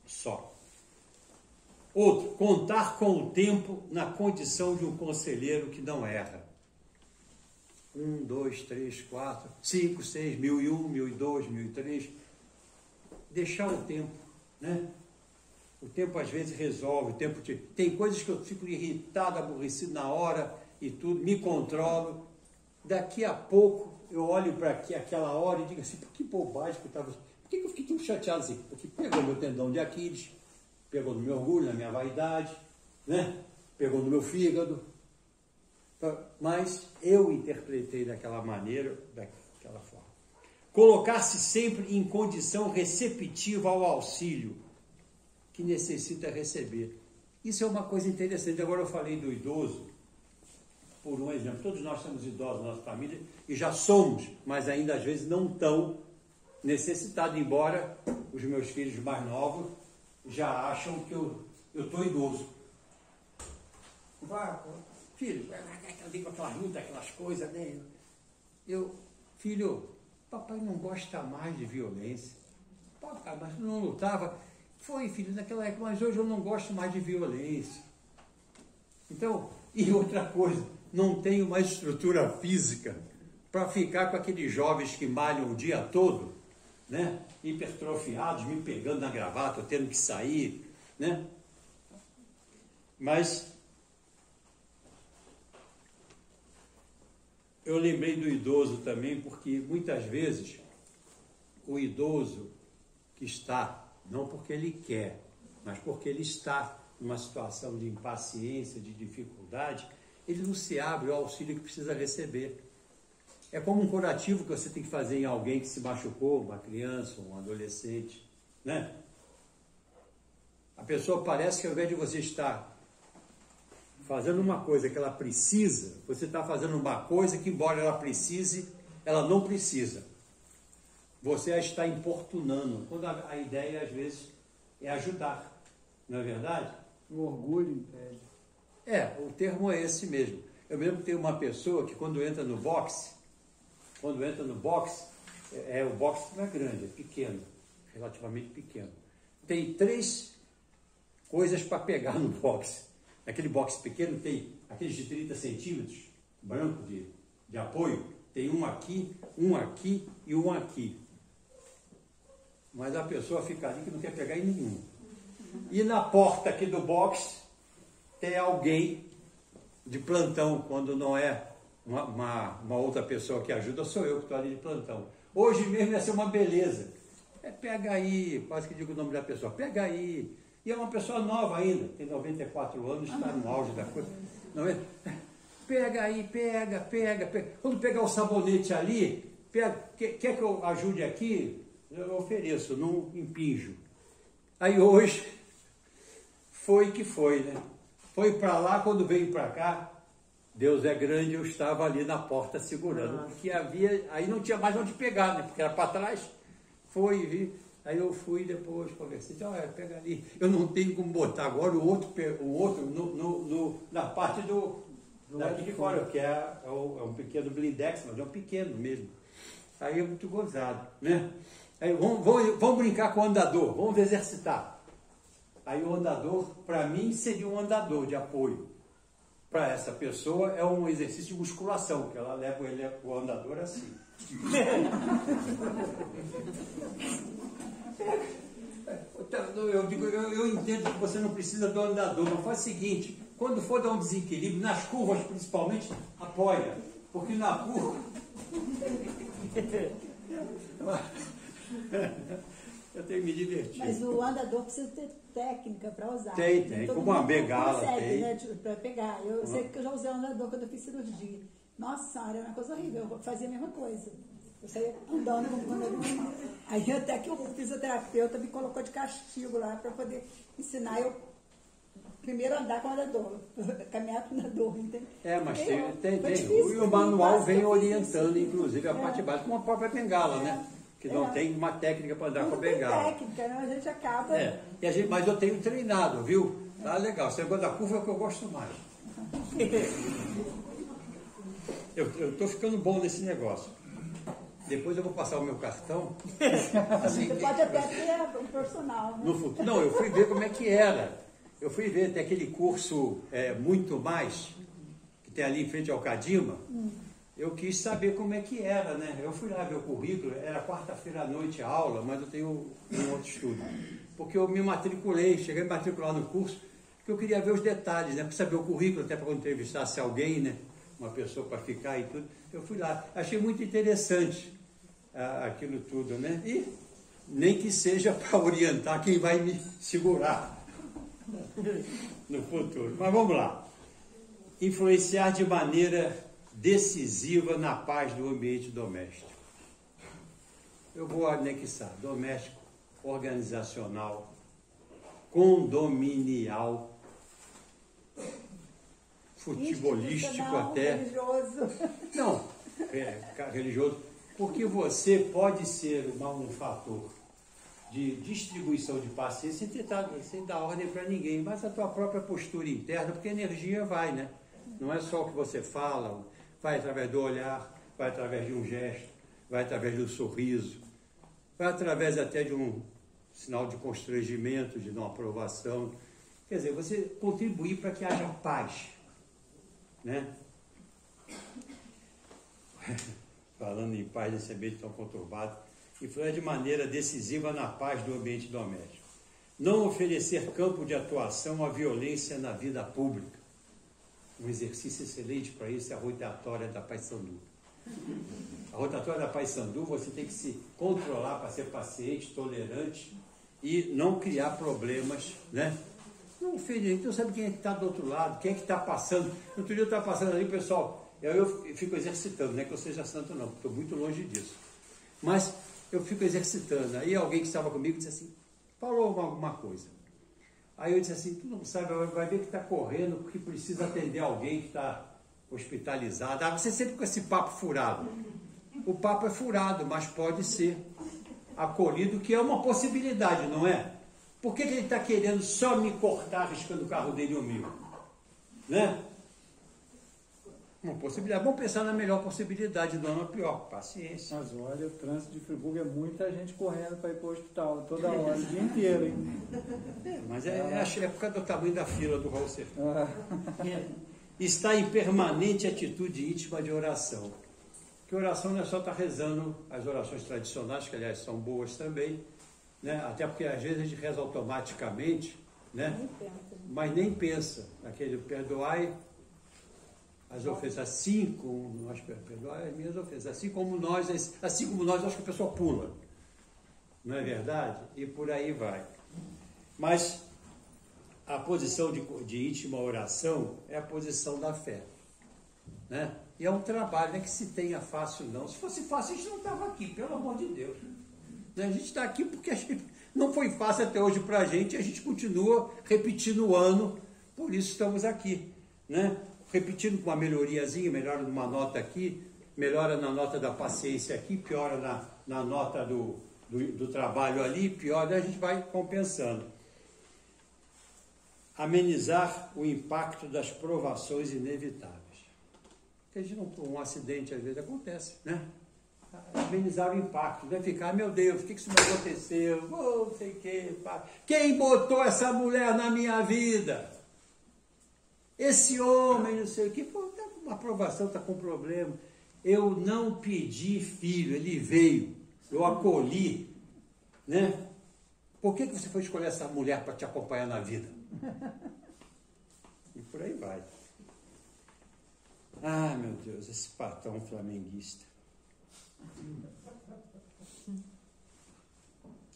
Só. Outro, contar com o tempo na condição de um conselheiro que não erra. 1, 2, 3, 4, 5, 6, 1001, 1002, 1003. Deixar o tempo, né? O tempo às vezes resolve, tem coisas que eu fico irritado, aborrecido na hora e tudo, me controlo. Daqui a pouco eu olho para aquela hora e digo assim, que bobagem que eu estava... Por que eu fiquei tão chateado assim? Porque pegou meu tendão de Aquiles, pegou no meu orgulho, na minha vaidade, né? Pegou no meu fígado. Mas eu interpretei daquela maneira, daquela forma. Colocar-se sempre em condição receptiva ao auxílio que necessita receber. Isso é uma coisa interessante. Agora eu falei do idoso, por um exemplo. Todos nós somos idosos na nossa família e já somos, mas ainda às vezes não tão necessitados, embora os meus filhos mais novos já acham que eu estou idoso. Filho, com aquela luta, aquelas coisas, né? Filho, papai não gosta mais de violência. Papai, mas não lutava. Foi, filho, naquela época, mas hoje eu não gosto mais de violência. Então, e outra coisa, não tenho mais estrutura física para ficar com aqueles jovens que malham o dia todo, né? Hipertrofiados, me pegando na gravata, tendo que sair, né? Mas eu lembrei do idoso também, porque muitas vezes o idoso que está, não porque ele quer, mas porque ele está numa situação de impaciência, de dificuldade, ele não se abre ao auxílio que precisa receber. É como um curativo que você tem que fazer em alguém que se machucou, uma criança, um adolescente, né? A pessoa parece que ao invés de você estar fazendo uma coisa que ela precisa, você está fazendo uma coisa que, embora ela precise, ela não precisa. Você a está importunando, quando a ideia, às vezes, é ajudar, não é verdade? O orgulho impede. O termo é esse mesmo. Eu mesmo tenho uma pessoa que quando entra no boxe, o boxe não é grande, é pequeno, relativamente pequeno. Tem 3 coisas para pegar no boxe. Aquele boxe pequeno tem aqueles de 30 centímetros, branco de apoio, tem um aqui e um aqui. Mas a pessoa fica ali que não quer pegar em nenhum. E na porta aqui do boxe tem alguém de plantão, quando não é uma outra pessoa que ajuda, sou eu que estou ali de plantão. Hoje mesmo ia ser uma beleza. Pega aí, quase que digo o nome da pessoa, pega aí. E é uma pessoa nova ainda, tem 94 anos, está no auge da coisa. Não é? Pega aí, pega. Quando pegar o sabonete ali, quer que eu ajude aqui? Eu ofereço, não impinjo. Aí hoje, foi que foi, né? Foi para lá, quando veio para cá, Deus é grande, eu estava ali na porta segurando. Porque aí não tinha mais onde pegar, né? Porque era para trás, foi e vi. Aí eu fui depois, conversei, então, pega ali. Eu não tenho como botar agora o outro na parte daqui de fora, que é um pequeno blindex, mas é um pequeno mesmo. Aí é muito gozado, né? Aí vamos brincar com o andador, vamos exercitar. Aí o andador, para mim, seria um andador de apoio. Para essa pessoa é um exercício de musculação, que ela leva o andador assim. Eu entendo que você não precisa do andador, mas faz o seguinte, quando for dar um desequilíbrio, nas curvas principalmente, apoia, porque na curva... Eu tenho que me divertir. Mas o andador precisa ter técnica para usar. Tem, como uma bengala. Consegue, né, para pegar. Eu sei que eu já usei o andador quando eu fiz cirurgia. Nossa senhora, é uma coisa horrível. Eu fazia a mesma coisa. Eu saía andando com o andador. Aí até que o fisioterapeuta me colocou de castigo lá para poder ensinar eu primeiro andar com o andador, caminhar com o andador, entendeu? Mas tem. Difícil, e o manual vem orientando, inclusive, a parte básica, com a própria bengala, né? Que não tem uma técnica para andar com a bengala. Não tem técnica, né? A gente acaba... Mas eu tenho treinado, viu? Tá legal. Esse negócio da curva é o que eu gosto mais. Eu estou ficando bom nesse negócio. Depois eu vou passar o meu cartão. Assim, você pode até ter um profissional, né? No futuro. Não, eu fui ver como é que era. Eu fui ver, tem aquele curso Muito Mais, que tem ali em frente ao Cadima. Eu quis saber como é que era, né? Eu fui lá ver o currículo, era quarta-feira à noite a aula, mas eu tenho um outro estudo. porque eu me matriculei, cheguei a me matricular no curso, porque eu queria ver os detalhes, né? Para saber o currículo, até para quando entrevistasse alguém, né? Uma pessoa para ficar e tudo. Eu fui lá, achei muito interessante aquilo tudo, né? E nem que seja para orientar quem vai me segurar no futuro. Mas vamos lá. Influenciar de maneira decisiva na paz do ambiente doméstico. Eu vou anexar doméstico, organizacional, condominial, futebolístico até. Religioso. Não, religioso, porque você pode ser um fator de distribuição de paciência sem dar ordem para ninguém, mas a tua própria postura interna, porque a energia vai, né? Não é só o que você fala, vai através do olhar, vai através de um gesto, vai através do sorriso, vai através até de um sinal de constrangimento, de não aprovação. Quer dizer, você contribuir para que haja paz, né? Falando em paz nesse ambiente tão conturbado, influir de maneira decisiva na paz do ambiente doméstico. Não oferecer campo de atuação à violência na vida pública. Um exercício excelente para isso é a rotatória da Paissandu. A rotatória da Paissandu, você tem que se controlar para ser paciente, tolerante e não criar problemas, né? Não ofender, então sabe quem é que está do outro lado, quem é que está passando. Outro dia eu estava passando ali, pessoal, eu fico exercitando, não é que eu seja santo não, estou muito longe disso. Mas eu fico exercitando. Aí alguém que estava comigo disse assim, falou alguma coisa. Aí eu disse assim, tu não sabe, vai ver que está correndo porque precisa atender alguém que está hospitalizado. Ah, você sempre com esse papo furado. O papo é furado, mas pode ser acolhido, que é uma possibilidade, não é? Por que ele está querendo só me cortar arriscando o carro dele ou meu? Né? Uma possibilidade. Vamos pensar na melhor possibilidade, não na pior. Paciência. Mas olha, o trânsito de Friburgo é muita gente correndo para ir para o hospital, toda hora, o dia inteiro, hein? Mas é a época do tamanho da fila do Raul Sertão. Está em permanente atitude íntima de oração. Que oração não é só estar rezando as orações tradicionais, que aliás são boas também, né? Até porque às vezes a gente reza automaticamente, né? Mas nem pensa. Aquele perdoai as ofensas, assim como nós perdoai as minhas ofensas, assim como nós, acho que a pessoa pula. Não é verdade? E por aí vai. Mas a posição de íntima oração é a posição da fé, né? E é um trabalho, não é que se tenha fácil não. Se fosse fácil, a gente não estava aqui, pelo amor de Deus. A gente está aqui porque não foi fácil até hoje para a gente continua repetindo o ano, por isso estamos aqui, né? Repetindo com uma melhoriazinha, melhora numa nota aqui, melhora na nota da paciência aqui, piora na nota do trabalho ali, piora, a gente vai compensando. Amenizar o impacto das provações inevitáveis. Porque a gente não, um acidente às vezes acontece, né? Amenizar o impacto, não é ficar, meu Deus, o que isso me aconteceu? Não sei o que, quem botou essa mulher na minha vida? Esse homem, não sei o que, pô, tá com uma aprovação, está com problema. Eu não pedi filho, ele veio, eu acolhi, né? Por que você foi escolher essa mulher para te acompanhar na vida? E por aí vai. Ah, meu Deus, esse patrão flamenguista.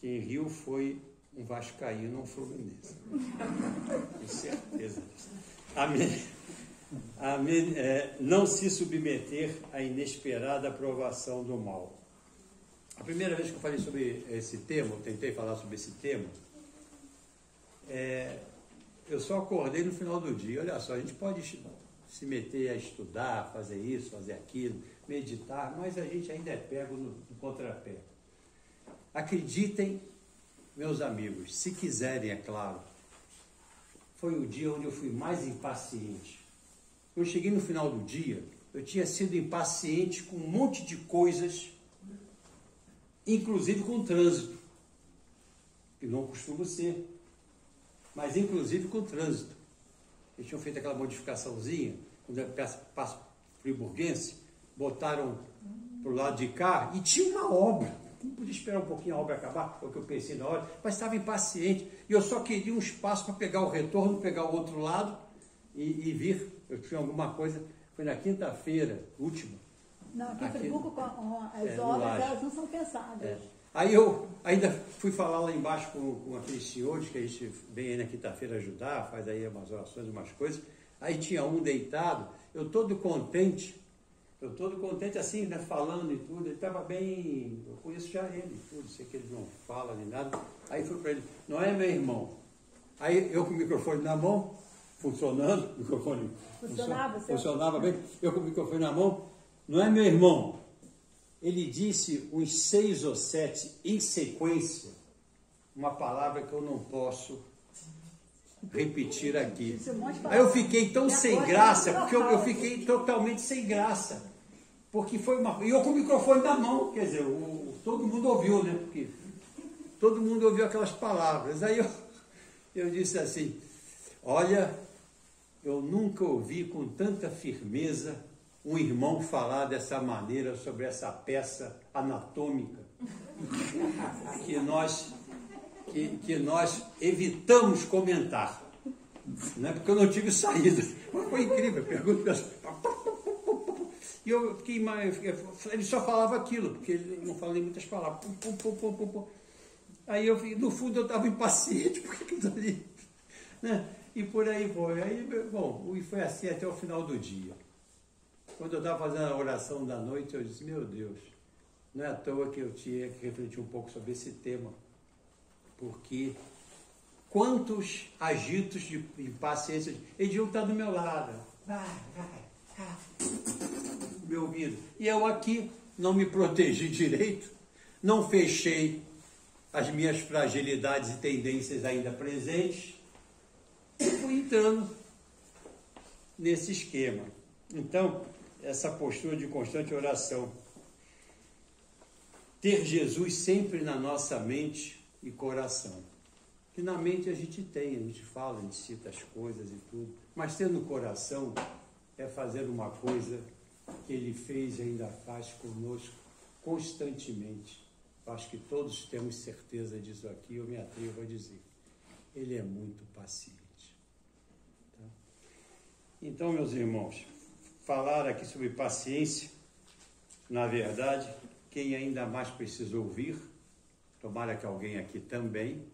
Quem riu foi um vascaíno ou um fluminense. Com certeza disso. Não se submeter à inesperada aprovação do mal. A primeira vez que eu falei sobre esse tema, eu tentei falar sobre esse tema, eu só acordei no final do dia. Olha só, a gente pode se meter a estudar, fazer isso, fazer aquilo, meditar, mas a gente ainda é pego no contrapé. Acreditem, meus amigos, se quiserem, é claro, foi o dia onde eu fui mais impaciente. Eu cheguei no final do dia, eu tinha sido impaciente com um monte de coisas, inclusive com o trânsito, que não costumo ser, mas inclusive com o trânsito. Eles tinham feito aquela modificaçãozinha, quando eu passo friburguense, botaram para o lado de cá e tinha uma obra. não podia esperar um pouquinho a obra acabar, foi o que eu pensei na hora, mas estava impaciente, e eu só queria um espaço para pegar o retorno, pegar o outro lado e vir. Eu tinha alguma coisa, foi na quinta-feira, última. Não, aqui em Friburgo, as no obras, Laje. elas não são pensadas. Aí eu ainda fui falar lá embaixo com aqueles senhores que a gente vem aí na quinta-feira ajudar, faz aí umas orações, umas coisas. Aí tinha um deitado, eu todo contente assim, né, falando e tudo. Ele estava bem, eu conheço já ele e tudo, sei que ele não fala nem nada. Aí fui para ele, não é meu irmão? Aí eu com o microfone na mão, funcionando, o microfone funcionava bem, eu com o microfone na mão, não é meu irmão? Ele disse uns 6 ou 7 em sequência, uma palavra que eu não posso repetir aqui. Aí eu fiquei tão sem graça, porque eu fiquei totalmente sem graça. Porque foi uma... E eu com o microfone na mão, quer dizer, todo mundo ouviu, né? Porque todo mundo ouviu aquelas palavras. Aí eu disse assim, olha, eu nunca ouvi com tanta firmeza um irmão falar dessa maneira sobre essa peça anatômica que nós evitamos comentar, né? Porque eu não tive saída. Mas foi incrível, pergunta. E eu fiquei mais. Ele só falava aquilo, porque ele não falava nem muitas palavras. Aí no fundo eu estava impaciente, porque aquilo ali, né? E por aí foi. Aí, bom, e foi assim até o final do dia. Quando eu estava fazendo a oração da noite, eu disse, meu Deus, não é à toa que eu tinha que refletir um pouco sobre esse tema, porque quantos agitos de impaciência, eles deviam estar do meu lado, vai, meu ouvido, e eu aqui não me protegi direito, não fechei as minhas fragilidades e tendências ainda presentes, e fui entrando nesse esquema. Então, essa postura de constante oração, ter Jesus sempre na nossa mente e coração. Que na mente a gente tem, a gente fala, a gente cita as coisas e tudo, mas ter no coração é fazer uma coisa que Ele fez e ainda faz conosco constantemente. Eu acho que todos temos certeza disso aqui, eu me atrevo a dizer. Ele é muito paciente. Tá? Então, meus irmãos, falar aqui sobre paciência, na verdade, quem ainda mais precisa ouvir, tomara que alguém aqui também,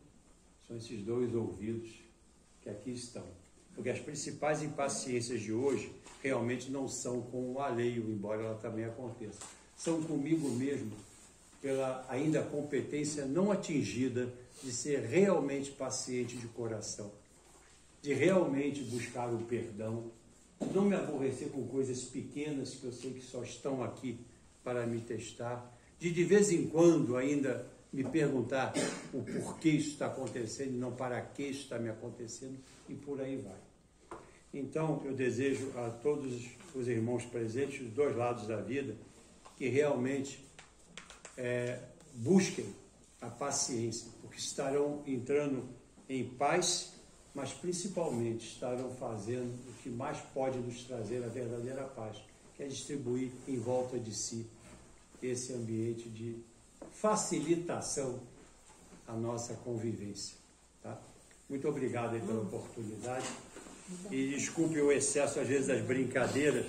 são esses 2 ouvidos que aqui estão. Porque as principais impaciências de hoje realmente não são com o alheio, embora ela também aconteça. São comigo mesmo, pela ainda competência não atingida de ser realmente paciente de coração, de realmente buscar o perdão, de não me aborrecer com coisas pequenas que eu sei que só estão aqui para me testar, de vez em quando ainda me perguntar o porquê isso está acontecendo e não para que isso está me acontecendo, e por aí vai. Então, eu desejo a todos os irmãos presentes, dos 2 lados da vida, que realmente busquem a paciência, porque estarão entrando em paz, mas principalmente estarão fazendo o que mais pode nos trazer a verdadeira paz, que é distribuir em volta de si esse ambiente de facilitação à nossa convivência. Tá? Muito obrigado aí pela oportunidade e desculpe o excesso, às vezes, das brincadeiras,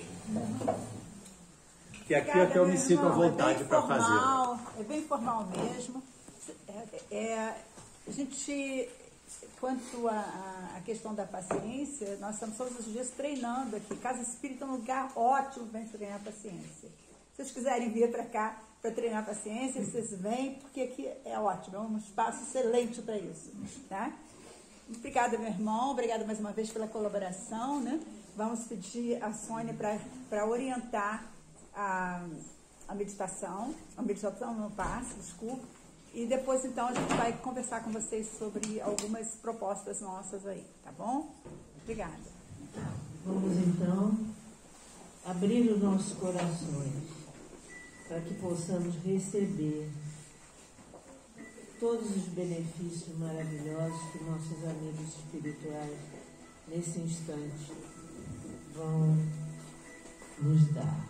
que aqui é que eu me sinto à vontade para fazer. É bem formal mesmo. A gente, quanto à questão da paciência, nós estamos todos os dias treinando aqui. Casa Espírita é um lugar ótimo para treinar paciência. Se vocês quiserem vir para cá para treinar paciência, vocês vêm, porque aqui é ótimo, é um espaço excelente para isso. Tá? Obrigada, meu irmão, obrigada mais uma vez pela colaboração. Né? Vamos pedir a Sônia para orientar a meditação no passe, desculpa, e depois então a gente vai conversar com vocês sobre algumas propostas nossas aí, tá bom? Obrigada. Vamos então abrir os nossos corações para que possamos receber todos os benefícios maravilhosos que nossos amigos espirituais nesse instante vão nos dar.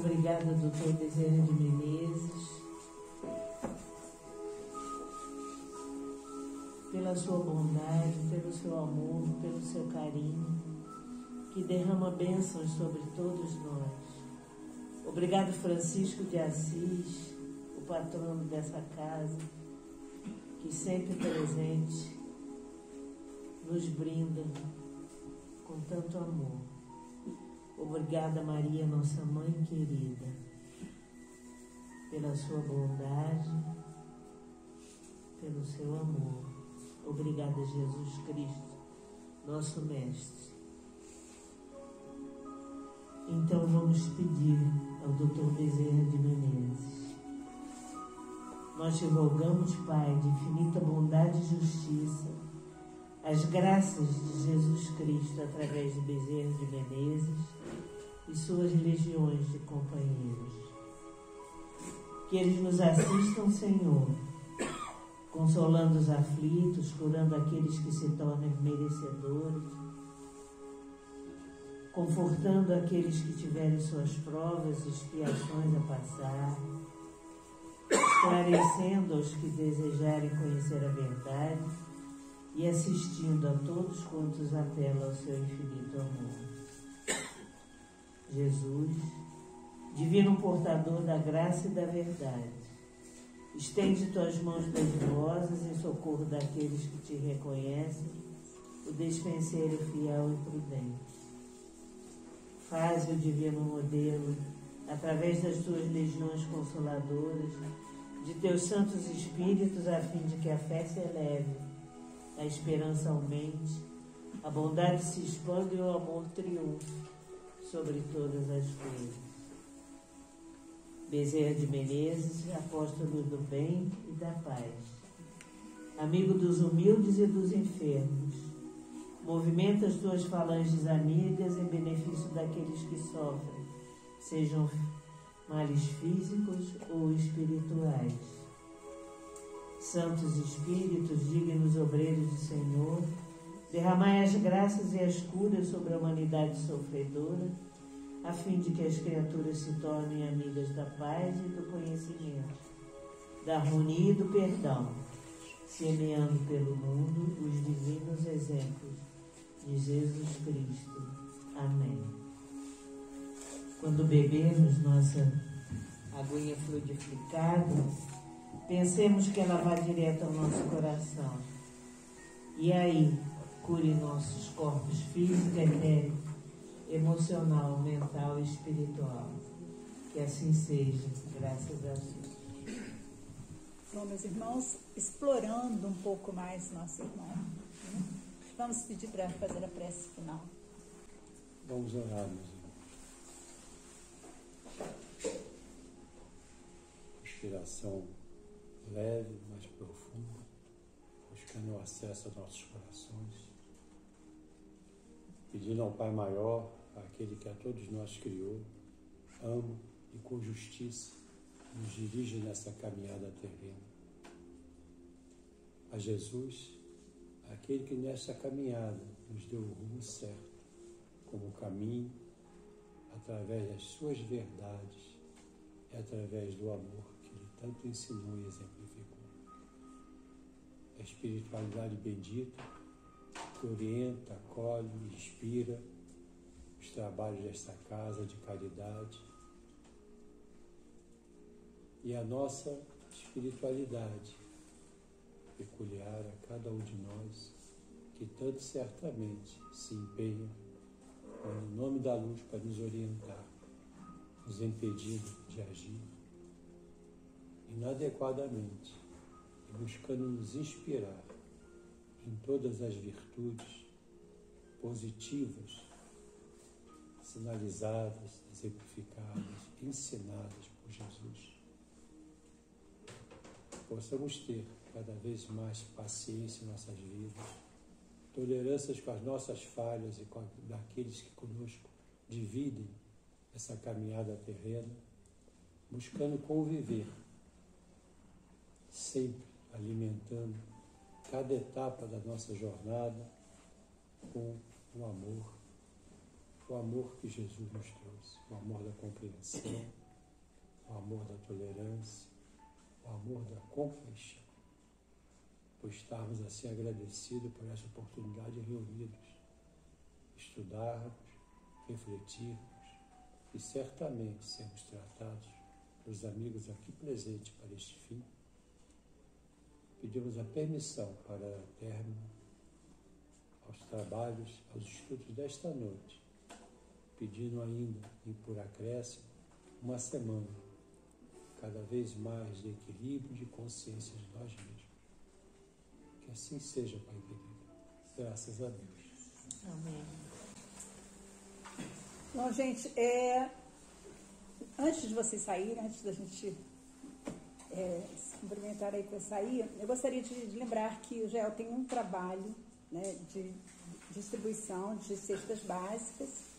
Obrigada, doutor Bezerra de Menezes, pela sua bondade, pelo seu amor, pelo seu carinho, que derrama bênçãos sobre todos nós. Obrigado, Francisco de Assis, o patrono dessa casa, que sempre presente nos brinda com tanto amor. Obrigada, Maria, nossa mãe querida, pela sua bondade, pelo seu amor. Obrigada, Jesus Cristo, nosso Mestre. Então vamos pedir ao Dr. Bezerra de Menezes. Nós te rogamos, Pai, de infinita bondade e justiça, as graças de Jesus Cristo através de Bezerra de Menezes e suas legiões de companheiros. Que eles nos assistam, Senhor, consolando os aflitos, curando aqueles que se tornam merecedores, confortando aqueles que tiverem suas provas e expiações a passar, esclarecendo aos que desejarem conhecer a verdade e assistindo a todos quantos apelam ao seu infinito amor. Jesus, divino portador da graça e da verdade, estende tuas mãos dádivosas em socorro daqueles que te reconhecem, o despenseiro fiel e prudente. Faze o divino modelo, através das tuas legiões consoladoras, de teus santos espíritos, a fim de que a fé se eleve, a esperança aumente, a bondade se expanda e o amor triunfe sobre todas as coisas. Bezerra de Menezes, apóstolo do bem e da paz, amigo dos humildes e dos enfermos, movimenta as tuas falanges amigas em benefício daqueles que sofrem, sejam males físicos ou espirituais. Santos Espíritos, dignos obreiros do Senhor, derramai as graças e as curas sobre a humanidade sofredora, a fim de que as criaturas se tornem amigas da paz e do conhecimento, da harmonia e do perdão, semeando pelo mundo os divinos exemplos de Jesus Cristo. Amém. Quando bebermos nossa aguinha fluidificada, pensemos que ela vai direto ao nosso coração. E aí, cure nossos corpos físico, etérico, emocional, mental e espiritual. Que assim seja, graças a Deus. Bom, meus irmãos, explorando um pouco mais nosso irmão, né? Vamos pedir para fazer a prece final. Vamos orar, meus irmãos. Inspiração leve, mais profunda, buscando o acesso aos nossos corações, pedindo ao Pai Maior, aquele que a todos nós criou, ama e com justiça nos dirige nessa caminhada terrena. A Jesus, aquele que nessa caminhada nos deu o rumo certo, como caminho, através das suas verdades e através do amor que ele tanto ensinou e exemplificou. A espiritualidade bendita que orienta, acolhe e inspira os trabalhos desta casa de caridade, e a nossa espiritualidade peculiar a cada um de nós, que tanto certamente se empenha no nome da luz para nos orientar, nos impedindo de agir inadequadamente e buscando nos inspirar em todas as virtudes positivas, sinalizadas, exemplificadas, ensinadas por Jesus. Possamos ter cada vez mais paciência em nossas vidas, tolerâncias com as nossas falhas e com daqueles que conosco dividem essa caminhada terrena, buscando conviver, sempre alimentando cada etapa da nossa jornada com o amor, o amor que Jesus nos trouxe, o amor da compreensão, o amor da tolerância, o amor da compaixão, por estarmos assim agradecidos por essa oportunidade reunidos, estudarmos, refletirmos e certamente sermos tratados pelos amigos aqui presentes para este fim. Pedimos a permissão para dar término aos trabalhos, aos estudos desta noite, pedindo ainda, e por acréscimo, uma semana, cada vez mais de equilíbrio e de consciência de nós mesmos. Que assim seja, Pai querido. Graças a Deus. Amém. Bom, gente, antes de vocês saírem, antes da gente se cumprimentar aí para sair, eu gostaria de lembrar que o GEL tem um trabalho, né, de distribuição de cestas básicas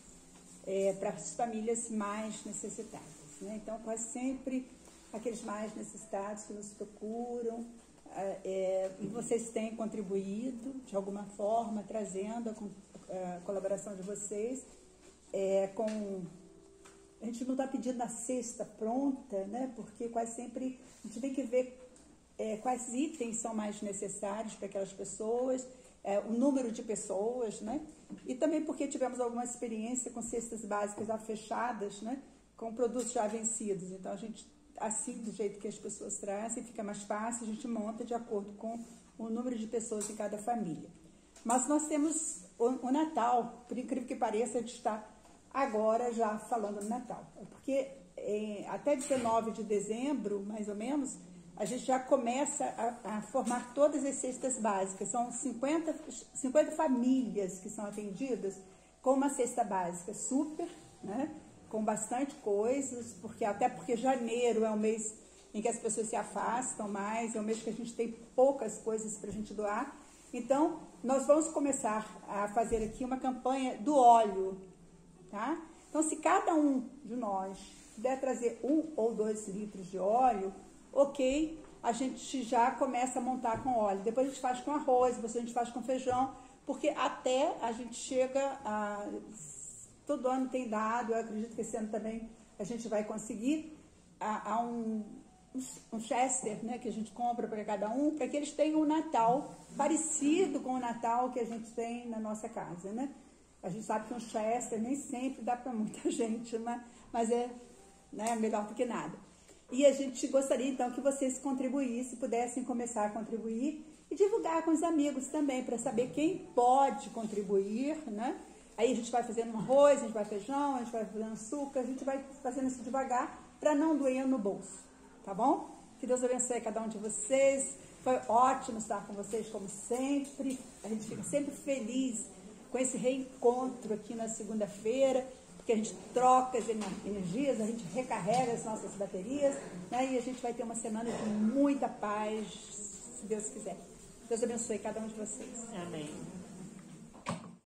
para as famílias mais necessitadas, né? Então, quase sempre aqueles mais necessitados que nos procuram, e vocês têm contribuído de alguma forma, trazendo a colaboração de vocês, a gente não está pedindo a cesta pronta, né? Porque quase sempre a gente tem que ver quais itens são mais necessários para aquelas pessoas, o número de pessoas, né? E também porque tivemos alguma experiência com cestas básicas já fechadas, né? Com produtos já vencidos. Então, a gente, assim, do jeito que as pessoas trazem, fica mais fácil, a gente monta de acordo com o número de pessoas em cada família. Mas nós temos o Natal, por incrível que pareça, a gente está agora já falando do Natal. Porque até 19 de dezembro, mais ou menos, a gente já começa a formar todas as cestas básicas. São 50 famílias que são atendidas com uma cesta básica super, né? Com bastante coisas, até porque janeiro é um mês em que as pessoas se afastam mais, é um mês que a gente tem poucas coisas para a gente doar. Então, nós vamos começar a fazer aqui uma campanha do óleo, tá? Então, se cada um de nós puder trazer 1 ou 2 litros de óleo, ok, a gente já começa a montar com óleo. Depois a gente faz com arroz, depois a gente faz com feijão, porque até a gente chega a... Todo ano tem dado, eu acredito que esse ano também a gente vai conseguir um Chester, né, que a gente compra para cada um, para que eles tenham um Natal parecido com o Natal que a gente tem na nossa casa, né? A gente sabe que um Chester nem sempre dá para muita gente, mas é, né, melhor do que nada. E a gente gostaria, então, que vocês contribuíssem, pudessem começar a contribuir e divulgar com os amigos também, para saber quem pode contribuir, né? Aí a gente vai fazendo um arroz, a gente vai feijão, a gente vai fazendo açúcar, a gente vai fazendo isso devagar, para não doer no bolso, tá bom? Que Deus abençoe cada um de vocês. Foi ótimo estar com vocês, como sempre. A gente fica sempre feliz com esse reencontro aqui na segunda-feira, porque a gente troca as energias, a gente recarrega as nossas baterias, né? E a gente vai ter uma semana de muita paz, se Deus quiser. Deus abençoe cada um de vocês. Amém.